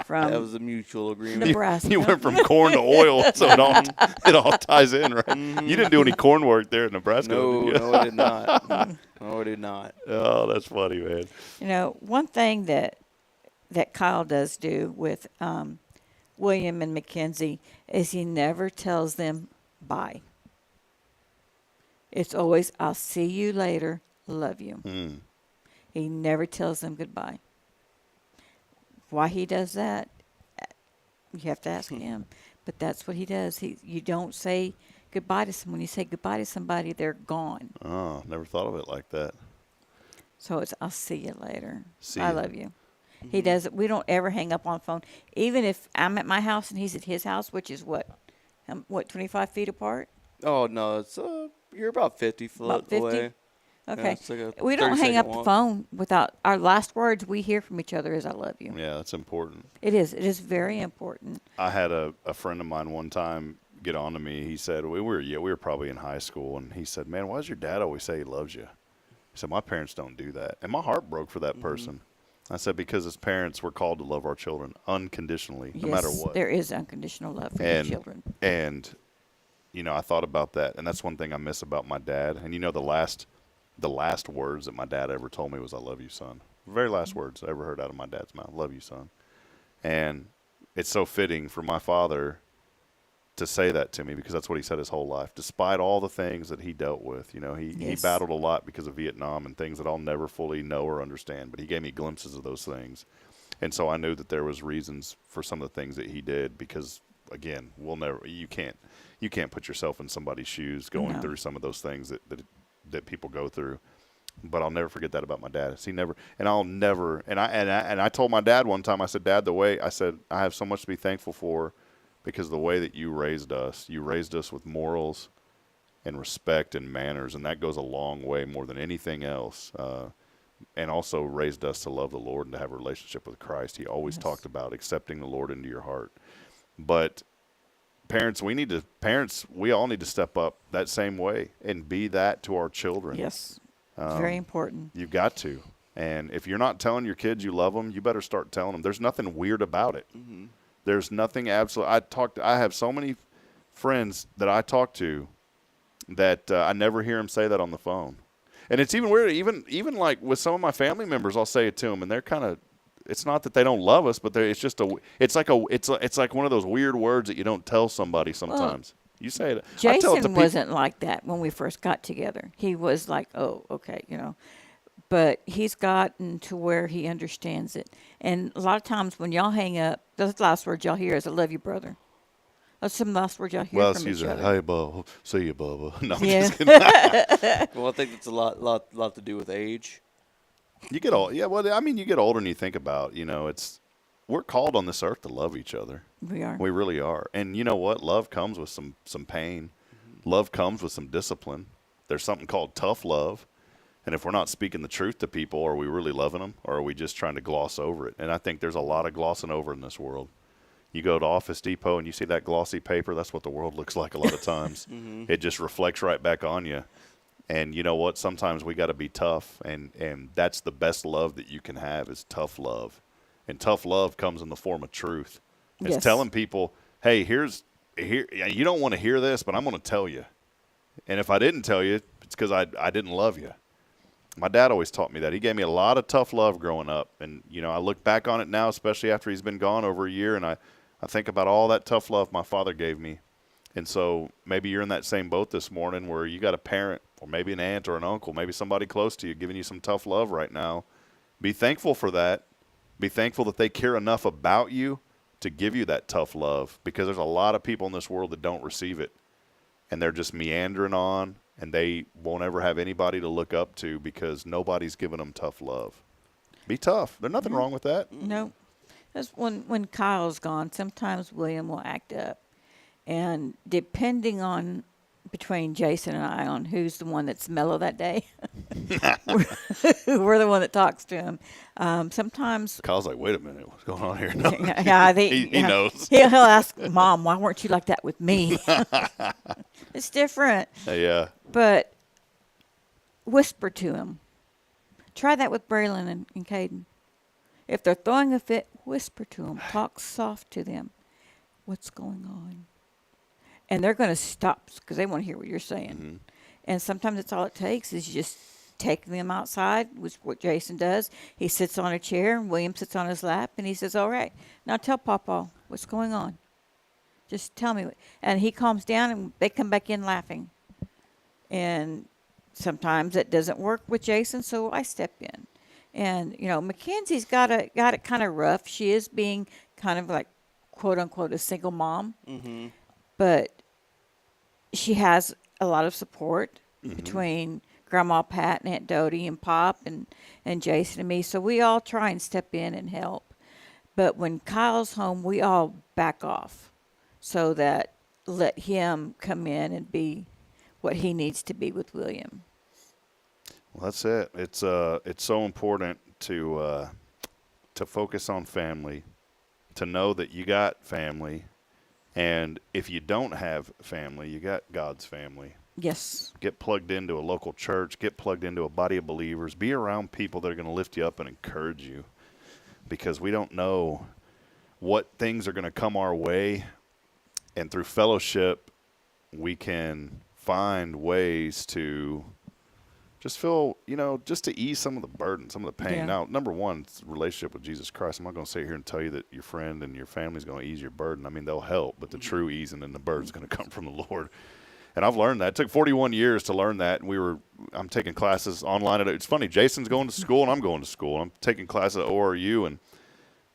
from that was a mutual agreement. Nebraska. You went from corn to oil, so it all ties in, right? You didn't do any corn work there in Nebraska, did you? No, I did not. No, I did not. Oh, that's funny, man. One thing that Kyle does do with William and Mackenzie is he never tells them bye. It's always, I'll see you later, love you. He never tells them goodbye. Why he does that, you have to ask him. But that's what he does. You don't say goodbye to someone. You say goodbye to somebody, they're gone. Oh, never thought of it like that. So it's, I'll see you later. See I you. love you. He does it. We don't ever hang up on the phone. Even if I'm at my house and he's at his house, which is what 25 feet apart? Oh, no, it's you're about 50 foot About 50? away. Okay. Yeah, like we don't hang up the walk. phone without our last words we hear from each other is I love you. Yeah, that's important. It is. It is very important. I had a friend of mine one time get on to me. He said, we were probably in high school, and he said, man, why does your dad always say he loves you? He said, my parents don't do that. And my heart broke for that person. I said, because as parents, we're called to love our children unconditionally, no matter what. There is unconditional love for your children. And I thought about that, and that's one thing I miss about my dad. And the last words that my dad ever told me was, I love you, son. The very last words I ever heard out of my dad's mouth, love you, son. And it's so fitting for my father to say that to me because that's what he said his whole life. Despite all the things that he dealt with, he battled a lot because of Vietnam and things that I'll never fully know or understand, but he gave me glimpses of those things. And so I knew that there was reasons for some of the things that he did because, again, you can't put yourself in somebody's shoes going through some of those things that people go through. But I'll never forget that about my dad. I told my dad one time, I said, Dad, I have so much to be thankful for because the way that you raised us with morals and respect and manners, and that goes a long way more than anything else. And also raised us to love the Lord and to have a relationship with Christ. He always talked about accepting the Lord into your heart. But parents, we all need to step up that same way and be that to our children. Yes, it's very important. You've got to. And if you're not telling your kids you love them, you better start telling them. There's nothing weird about it. There's nothing absolute. I have so many friends that I talk to that I never hear them say that on the phone. And it's even weird. Even like with some of my family members, I'll say it to them, and they're kind of. It's not that they don't love us, but it's like one of those weird words that you don't tell somebody sometimes. You say it. Jason wasn't like that when we first got together. He was like, oh, okay, But he's gotten to where he understands it. And a lot of times when y'all hang up, the last words y'all hear is, I love you, brother. Some last words y'all hear Well, from she's each a, other. hey, Bubba. See you, Bubba. No, I'm Yeah. just kidding. Well, I think it's a lot to do with age. You get old. Yeah, well, I mean, you get older and you think about, we're called on this earth to love each other. We are. We really are. And you know what? Love comes with some pain. Love comes with some discipline. There's something called tough love. And if we're not speaking the truth to people, are we really loving them, or are we just trying to gloss over it? And I think there's a lot of glossing over in this world. You go to Office Depot and you see that glossy paper, that's what the world looks like a lot of times. It just reflects right back on you. And you know what? Sometimes we got to be tough, and that's the best love that you can have is tough love. And tough love comes in the form of truth. It's Yes. telling people, hey, here, you don't want to hear this, but I'm going to tell you. And if I didn't tell you, it's because I didn't love you. My dad always taught me that. He gave me a lot of tough love growing up. And, I look back on it now, especially after he's been gone over a year, and I think about all that tough love my father gave me. And so maybe you're in that same boat this morning where you got a parent or maybe an aunt or an uncle, maybe somebody close to you giving you some tough love right now. Be thankful for that. Be thankful that they care enough about you to give you that tough love, because there's a lot of people in this world that don't receive it. And they're just meandering on, and they won't ever have anybody to look up to because nobody's giving them tough love. Be tough. There's nothing wrong with that. No. That's when Kyle's gone, sometimes William will act up. And depending on between Jason and I on who's the one that's mellow that day, we're the one that talks to him. Sometimes Kyle's like, wait a minute, what's going on here? yeah, he knows. He'll ask, Mom, why weren't you like that with me? It's different. Yeah. But whisper to him. Try that with Braylon and Caden. If they're throwing a fit, whisper to them. Talk soft to them. What's going on? And they're going to stop because they want to hear what you're saying. And sometimes that's all it takes is just taking them outside, which is what Jason does. He sits on a chair, and William sits on his lap, and he says, all right, now tell Papa what's going on. Just tell me. And he calms down, and they come back in laughing. And sometimes it doesn't work with Jason, so I step in. And, Mackenzie's got it kind of rough. She is being kind of like, quote, unquote, a single mom. But she has a lot of support between Grandma Pat and Aunt Dodie and Pop and Jason and me. So we all try and step in and help. But when Kyle's home, we all back off so that let him come in and be what he needs to be with William. Well, that's it. It's so important to focus on family, to know that you got family. And if you don't have family, you got God's family. Yes. Get plugged into a local church. Get plugged into a body of believers. Be around people that are going to lift you up and encourage you, because we don't know what things are going to come our way. And through fellowship, we can find ways to just feel, just to ease some of the burden, some of the pain. Yeah. Now, number one, it's a relationship with Jesus Christ. I'm not going to sit here and tell you that your friend and your family is going to ease your burden. I mean, they'll help, but the true easing and the burden is going to come from the Lord. And I've learned that. It took 41 years to learn that. And I'm taking classes online. It's funny. Jason's going to school and I'm going to school. I'm taking classes at ORU, and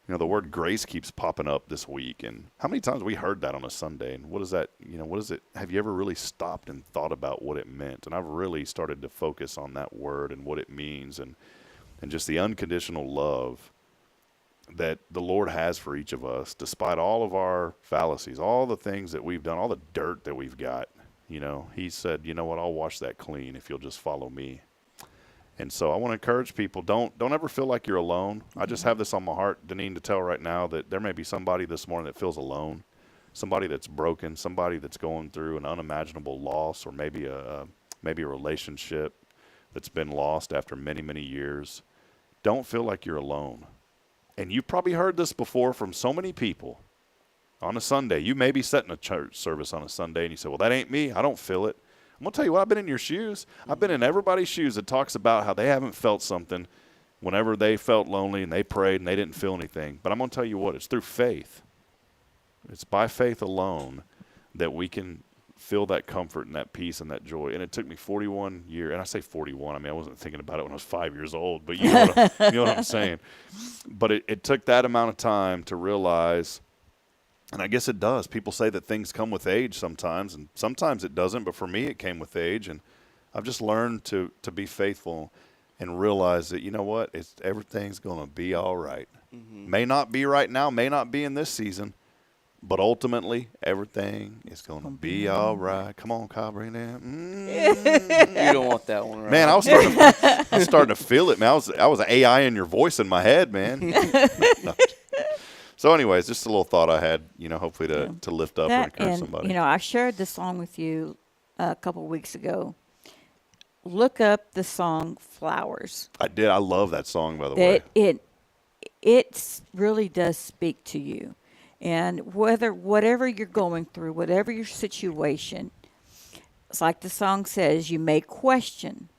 the word grace keeps popping up this week. And how many times have we heard that on a Sunday? And what is that? What is it? Have you ever really stopped and thought about what it meant? And I've really started to focus on that word and what it means, and just the unconditional love that the Lord has for each of us, despite all of our fallacies, all the things that we've done, all the dirt that we've got. He said, you know what? I'll wash that clean if you'll just follow me. And so I want to encourage people, don't ever feel like you're alone. I just have this on my heart, Deneen, to tell right now that there may be somebody this morning that feels alone, somebody that's broken, somebody that's going through an unimaginable loss, or maybe a relationship that's been lost after many, many years. Don't feel like you're alone. And you've probably heard this before from so many people. On a Sunday, you may be sitting in a church service on a Sunday, and you say, well, that ain't me. I don't feel it. I'm going to tell you what, I've been in your shoes. I've been in everybody's shoes that talks about how they haven't felt something whenever they felt lonely and they prayed and they didn't feel anything. But I'm going to tell you what, it's through faith. It's by faith alone that we can feel that comfort and that peace and that joy. And it took me 41 years, and I say 41, I mean, I wasn't thinking about it when I was 5 years old, but you know what I'm saying. But it took that amount of time to realize And I guess it does. People say that things come with age sometimes, and sometimes it doesn't. But for me, it came with age, and I've just learned to be faithful and realize that, you know what, everything's going to be all right. May not be right now, may not be in this season, but ultimately, everything is going to be all right. Come on, Kyle, bring that. You don't want that one, right? Man, I was starting to feel it, man. I was AI in your voice in my head, man. No. So, anyways, just a little thought I had, hopefully to lift up or encourage somebody. I shared this song with you a couple weeks ago. Look up the song "Flowers." I did. I love that song, by the way. It really does speak to you. And whatever you're going through, whatever your situation, it's like the song says, you may question,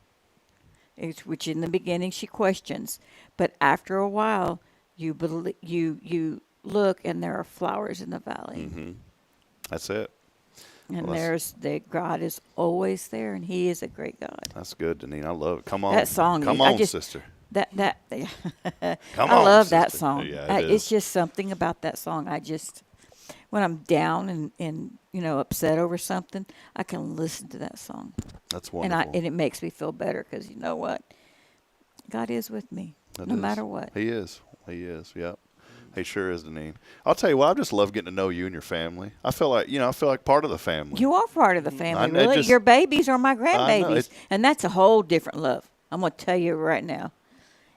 which in the beginning she questions, but after a while, you look and there are flowers in the valley. That's it. And God is always there, and He is a great God. That's good, Deneen. I love it. Come on, that song. Come on, sister. I love that song. Yeah, it's just something about that song. When I'm down and upset over something, I can listen to that song. That's wonderful. And it makes me feel better because you know what? God is with me no matter what. He is. Yep. He sure is, Deneen. I'll tell you what, I just love getting to know you and your family. I feel like part of the family. You are part of the family, really. Your babies are my grandbabies, and that's a whole different love. I'm going to tell you right now.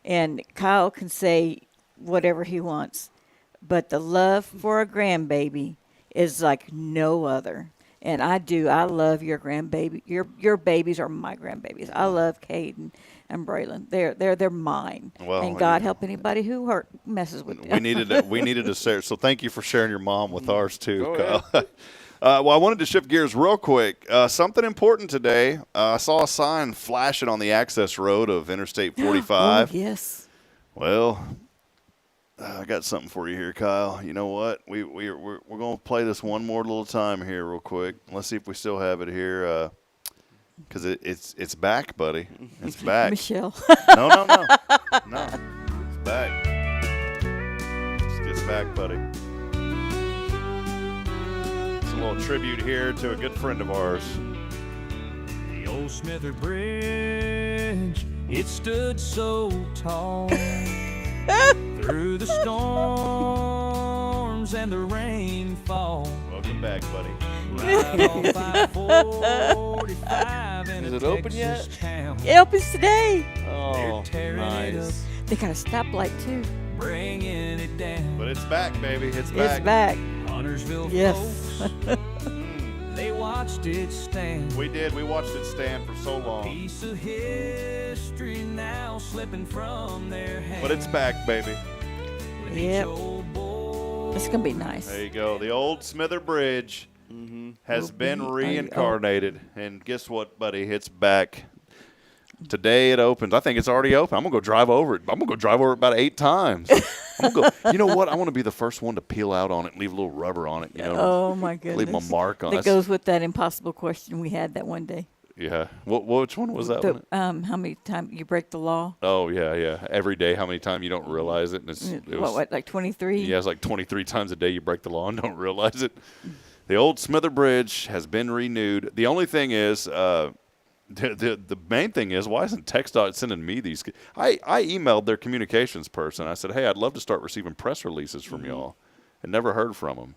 And Kyle can say whatever he wants, but the love for a grandbaby is like no other. And I love your grandbaby. Your babies are my grandbabies. I love Caden and Braylon. They're mine. Well, and God help anybody who messes with them. We needed to share. So thank you for sharing your mom with ours too, Kyle. Well, I wanted to shift gears real quick. Something important today. I saw a sign flashing on the access road of Interstate 45. Oh, yes. Well, I got something for you here, Kyle. You know what? We're going to play this one more little time here real quick. Let's see if we still have it here. Because it's back, buddy. It's back. Michelle. No. It's back. It's back, buddy. It's a little tribute here to a good friend of ours. The old Smither Bridge, it stood so tall through the storms and the rainfall. Welcome back, buddy. Right on 545 in Is a it open Texas yet? town. It opens today. Oh, nice. They got a stoplight too. Bringing it down. But it's back, baby. It's back. It's back. Huntersville Yes. folks, they watched it stand. We did. We watched it stand for so long. Piece of history now slipping from their hands. But it's back, baby. Yep. It's going to be nice. There you go. The old Smither Bridge has been reincarnated. And guess what, buddy? It's back. Today it opens. I think it's already open. I'm going to go drive over it. I'm going to go drive over it about 8 times. You know what? I want to be the first one to peel out on it and leave a little rubber on it. Oh, my goodness. Leave my mark on it. That goes with that impossible question we had that one day. Yeah. Which one was that one? How many times you break the law? Oh, yeah. Every day, how many times you don't realize it. And what, like 23? Yeah, it's like 23 times a day you break the law and don't realize it. The old Smither Bridge has been renewed. The only thing is, the main thing is, why isn't TxDOT sending me these? I emailed their communications person. I said, hey, I'd love to start receiving press releases from y'all. And never heard from them.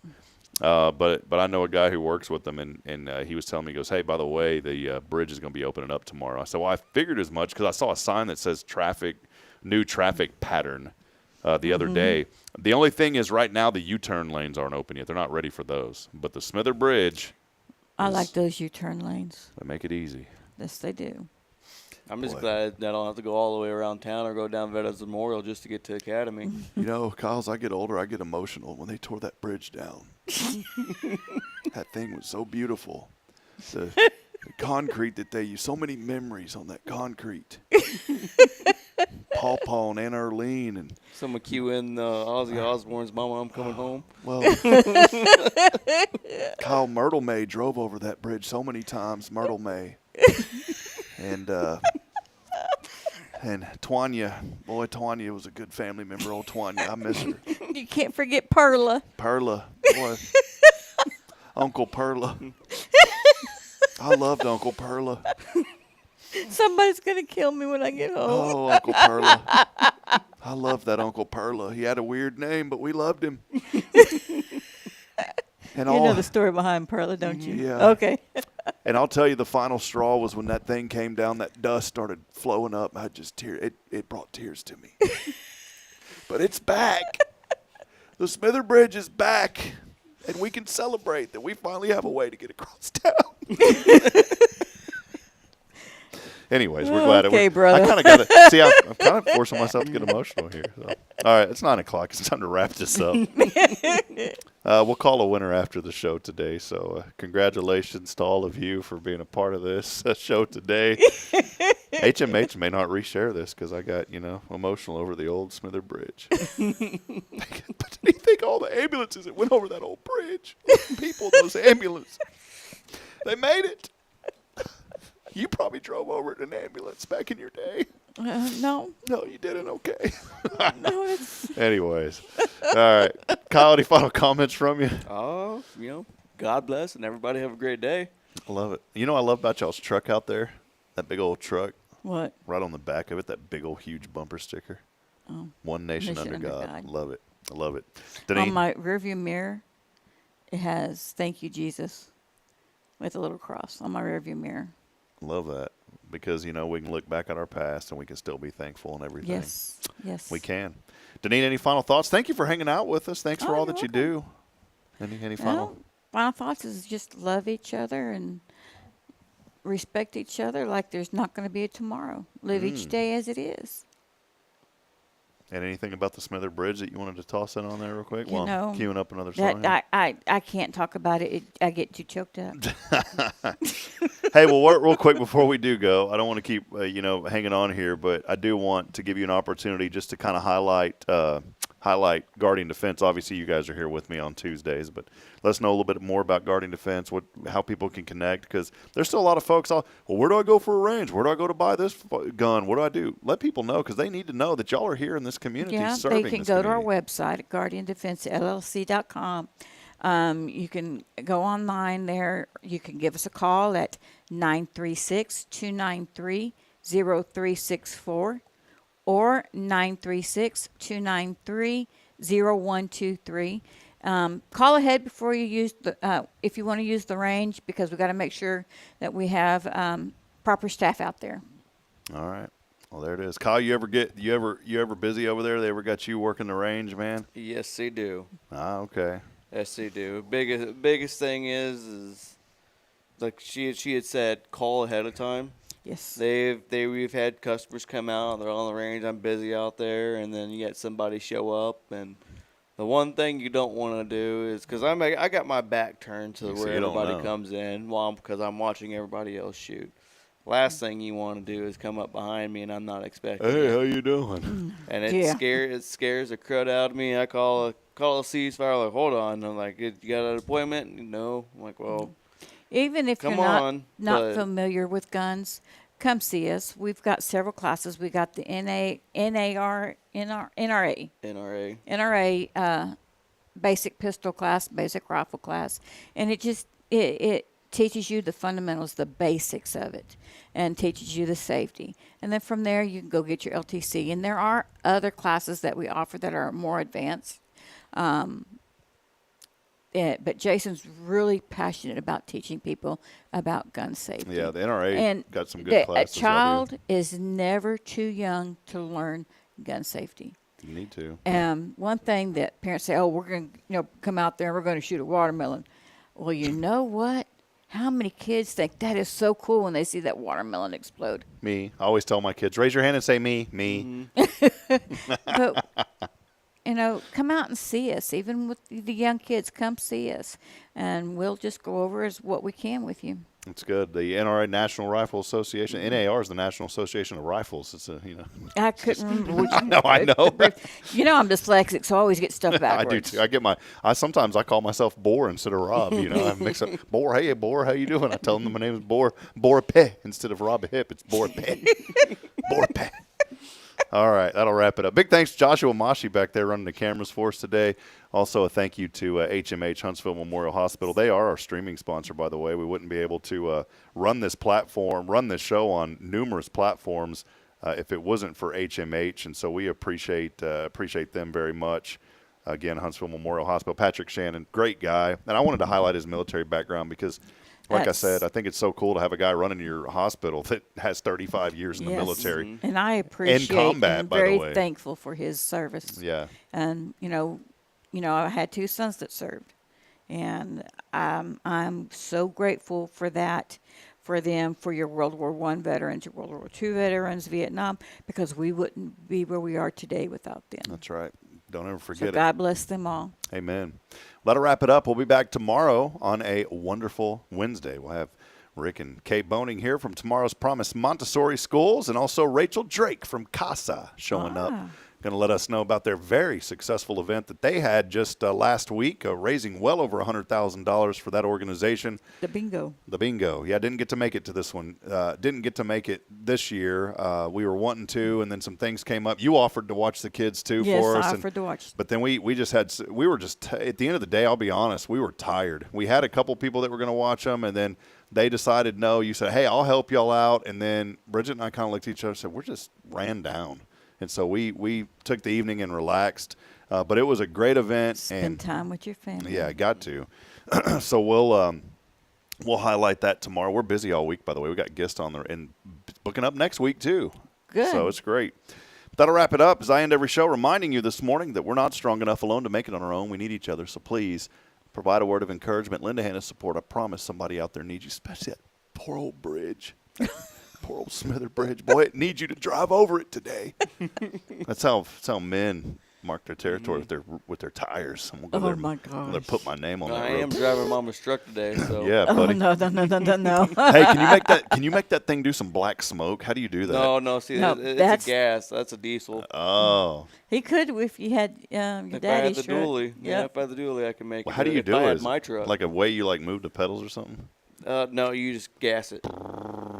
But I know a guy who works with them, and he was telling me, he goes, hey, by the way, the bridge is going to be opening up tomorrow. I said, well, I figured as much because I saw a sign that says new traffic pattern the other day. The only thing is right now the U-turn lanes aren't open yet. They're not ready for those. But the Smither Bridge. I like those U-turn lanes. They make it easy. Yes, they do. I'm just glad that I don't have to go all the way around town or go down Veterans Memorial just to get to Academy. You know, Kyle, as I get older, I get emotional when they tore that bridge down. That thing was so beautiful. The concrete that they used, so many memories on that concrete. Paw and Anna Arlene. And someone cue in Ozzy Osbourne's Mama, I'm Coming Home. Well, Kyle, Myrtle May drove over that bridge so many times, Myrtle May. And And Tanya was a good family member. Old Tanya, I miss her. You can't forget Perla. Perla, boy. Uncle Perla. I loved Uncle Perla. Somebody's going to kill me when I get home. Oh, Uncle Perla. I love that Uncle Perla. He had a weird name, but we loved him. And You know the story behind Perla, don't you? Yeah. Okay. And I'll tell you, the final straw was when that thing came down, that dust started flowing up. I just it brought tears to me. But it's back. The Smither Bridge is back. And we can celebrate that we finally have a way to get across town. Anyways, we're glad Okay, it was. brother. I kind of got to see. I'm kind of forcing myself to get emotional here. So. All right, it's 9 o'clock. It's time to wrap this up. We'll call a winner after the show today. So congratulations to all of you for being a part of this show today. HMH may not reshare this because I got emotional over the old Smither Bridge. But do you think all the ambulances that went over that old bridge, people, those ambulances, they made it? You probably drove over in an ambulance back in your day. No. No, you didn't. Okay. No, it's... Anyways. All right. Kyle, any final comments from you? Oh, God bless and everybody have a great day. I love it. You know what I love about y'all's truck out there? That big old truck. What? Right on the back of it, that big old huge bumper sticker. Oh. One Nation under God. Love it. I love it. On my rearview mirror, it has "Thank you, Jesus," with a little cross on my rearview mirror. Love that. Because, we can look back at our past and we can still be thankful and everything. Yes. Yes. We can. Deneen, any final thoughts? Thank you for hanging out with us. Thanks for all that you do. Any final? Final thoughts is just love each other and respect each other like there's not going to be a tomorrow. Live each day as it is. And anything about the Smither Bridge that you wanted to toss in on there real quick? While I'm queuing up another song. I can't talk about it. I get too choked up. Hey, well, real quick before we do go, I don't want to keep hanging on here, but I do want to give you an opportunity just to kind of highlight Guardian Defense. Obviously, you guys are here with me on Tuesdays, but let us know a little bit more about Guardian Defense, how people can connect, because there's still a lot of folks. Where do I go for a range? Where do I go to buy this gun? What do I do? Let people know, because they need to know that y'all are here in this community serving they can this go community. to our website at guardiandefensellc.com. You can go online there. You can give us a call at 936-293-0364 or 936-293-0123. Call ahead before you use if you want to use the range, because we got to make sure that we have proper staff out there. All right. Well, there it is. Kyle, you ever busy over there? They ever got you working the range, man? Yes, they do. Ah, okay. Yes, they do. Biggest thing is like she had said, call ahead of time. Yes. We've had customers come out, they're on the range, I'm busy out there, and then you get somebody show up, and the one thing you don't want to do is, because I got my back turned to where everybody comes in, because I'm watching everybody else shoot. Last thing you want to do is come up behind me and I'm not expecting Hey, it. how you doing? And it scares the crud out of me. I call a ceasefire, like, hold on. I'm like, you got an appointment? No. I'm like, well, even if come you're on, not familiar with guns, come see us. We've got several classes. We got the NRA basic pistol class, basic rifle class, and it teaches you the fundamentals, the basics of it, and teaches you the safety. And then from there, you can go get your LTC. And there are other classes that we offer that are more advanced. But Jason's really passionate about teaching people about gun safety. Yeah, the NRA got some good classes. A child is never too young to learn gun safety. You need to. One thing that parents say, we're going to come out there and we're going to shoot a watermelon. Well, you know what? How many kids think that is so cool when they see that watermelon explode? Me. I always tell my kids, raise your hand and say me. Me. But, come out and see us. Even with the young kids, come see us. And we'll just go over what we can with you. It's good. The NRA, National Rifle Association, NAR is the National Association of Rifles. It's I couldn't remember which. I know. I'm dyslexic, so I always get stuff backwards. I do too. Sometimes I call myself Boar instead of Rob. I mix up Boar. Hey, Boar, how you doing? I tell them my name is Boar Pe instead of Rob Hip. It's Boar Pe. Boar Pe. All right, that'll wrap it up. Big thanks to Joshua Mashi back there running the cameras for us today. Also, a thank you to HMH, Huntsville Memorial Hospital. They are our streaming sponsor, by the way. We wouldn't be able to run this show on numerous platforms if it wasn't for HMH, and so we appreciate them very much. Again, Huntsville Memorial Hospital. Patrick Shannon, great guy. And I wanted to highlight his military background because, like I said, I think it's so cool to have a guy running your hospital that has 35 years in the military. And I appreciate in combat, and by the very way. thankful for his service. Yeah. And, you know, I had 2 sons that served. And I'm so grateful for that, for them, for your World War I veterans, your World War II veterans, Vietnam, because we wouldn't be where we are today without them. That's right. Don't ever forget So it. God bless them all. Amen. That'll wrap it up. We'll be back tomorrow on a wonderful Wednesday. We'll have Rick and Kay Boning here from Tomorrow's Promise Montessori Schools, and also Rachel Drake from CASA showing up. Going to let us know about their very successful event that they had just last week, raising well over $100,000 for that organization. The bingo. The bingo. Yeah, didn't get to make it to this one. Didn't get to make it this year. We were wanting to, and then some things came up. You offered to watch the kids, too, for us. Yes, I offered to watch. But then we were just, at the end of the day, I'll be honest, we were tired. We had a couple people that were going to watch them, and then they decided no. You said, hey, I'll help y'all out. And then Bridget and I kind of looked at each other and said, we're just ran down. And so we took the evening and relaxed. But it was a great event. Spend time with your family. Yeah, got to. So we'll highlight that tomorrow. We're busy all week, by the way. We got guests on there and booking up next week, too. Good. So it's great. That'll wrap it up as I end every show, reminding you this morning that we're not strong enough alone to make it on our own. We need each other. So please provide a word of encouragement. Lend a hand of support. I promise somebody out there needs you, especially that poor old bridge. Poor old Smither Bridge. Boy, it needs you to drive over it today. That's how men mark their territory with their tires. I'm gonna go there my and gosh. put my name on that I rope. am driving Mama's truck today, so. Yeah, buddy. Oh, no. Hey, can you make that thing do some black smoke? How do you do that? No, see, it's a gas. That's a diesel. Oh. He could if you had your if daddy's I had the truck. dually. Yeah, if I had the dually, I can make Well, it. how do you do I it? had Is my it truck. like a way you move the pedals or something? No, you just gas it.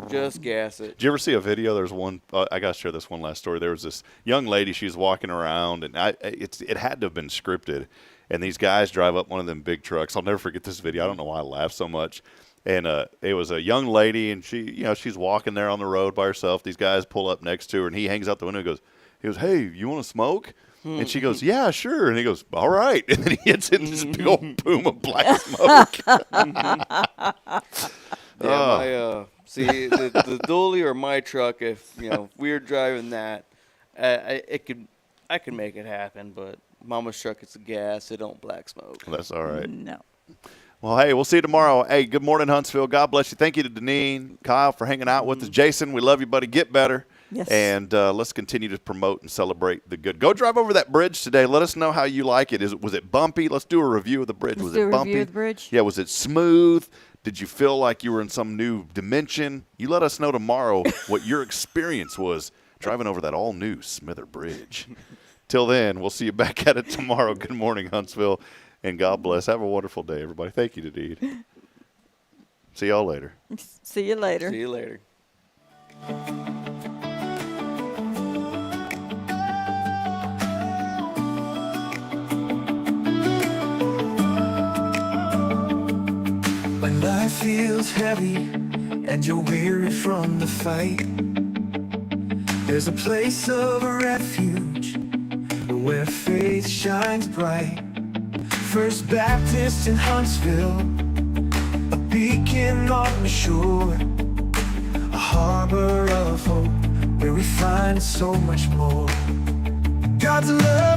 Just gas it. Did you ever see a video? There's one. I got to share this one last story. There was this young lady. She was walking around, and it had to have been scripted. And these guys drive up one of them big trucks. I'll never forget this video. I don't know why I laughed so much. And it was a young lady, and she's walking there on the road by herself. These guys pull up next to her, and he hangs out the window and goes, "Hey, you want to smoke?" And she goes, "Yeah, sure." And he goes, "All right." And then he hits in this big old boom of black smoke. Yeah, see the dually or my truck. If we're driving that, I could make it happen. But Mama's truck, it's a gas. It don't black smoke. That's all right. No. Well, hey, we'll see you tomorrow. Hey, good morning, Huntsville. God bless you. Thank you to Deneen, Kyle for hanging out with us. Jason, we love you, buddy. Get better. Yes. And let's continue to promote and celebrate the good. Go drive over that bridge today. Let us know how you like it. Was it bumpy? Let's do a review of the bridge. Was it bumpy? Review of the bridge. Yeah. Was it smooth? Did you feel like you were in some new dimension? You let us know tomorrow what your experience was driving over that all-new Smither Bridge. Till then, we'll see you back at it tomorrow. Good morning, Huntsville, and God bless. Have a wonderful day, everybody. Thank you, Nadeed. See y'all later. See you later. See you later. When life feels heavy and you're weary from the fight, there's a place of refuge where faith shines bright. First Baptist in Huntsville, a beacon on the shore, a harbor of hope where we find so much more. God's love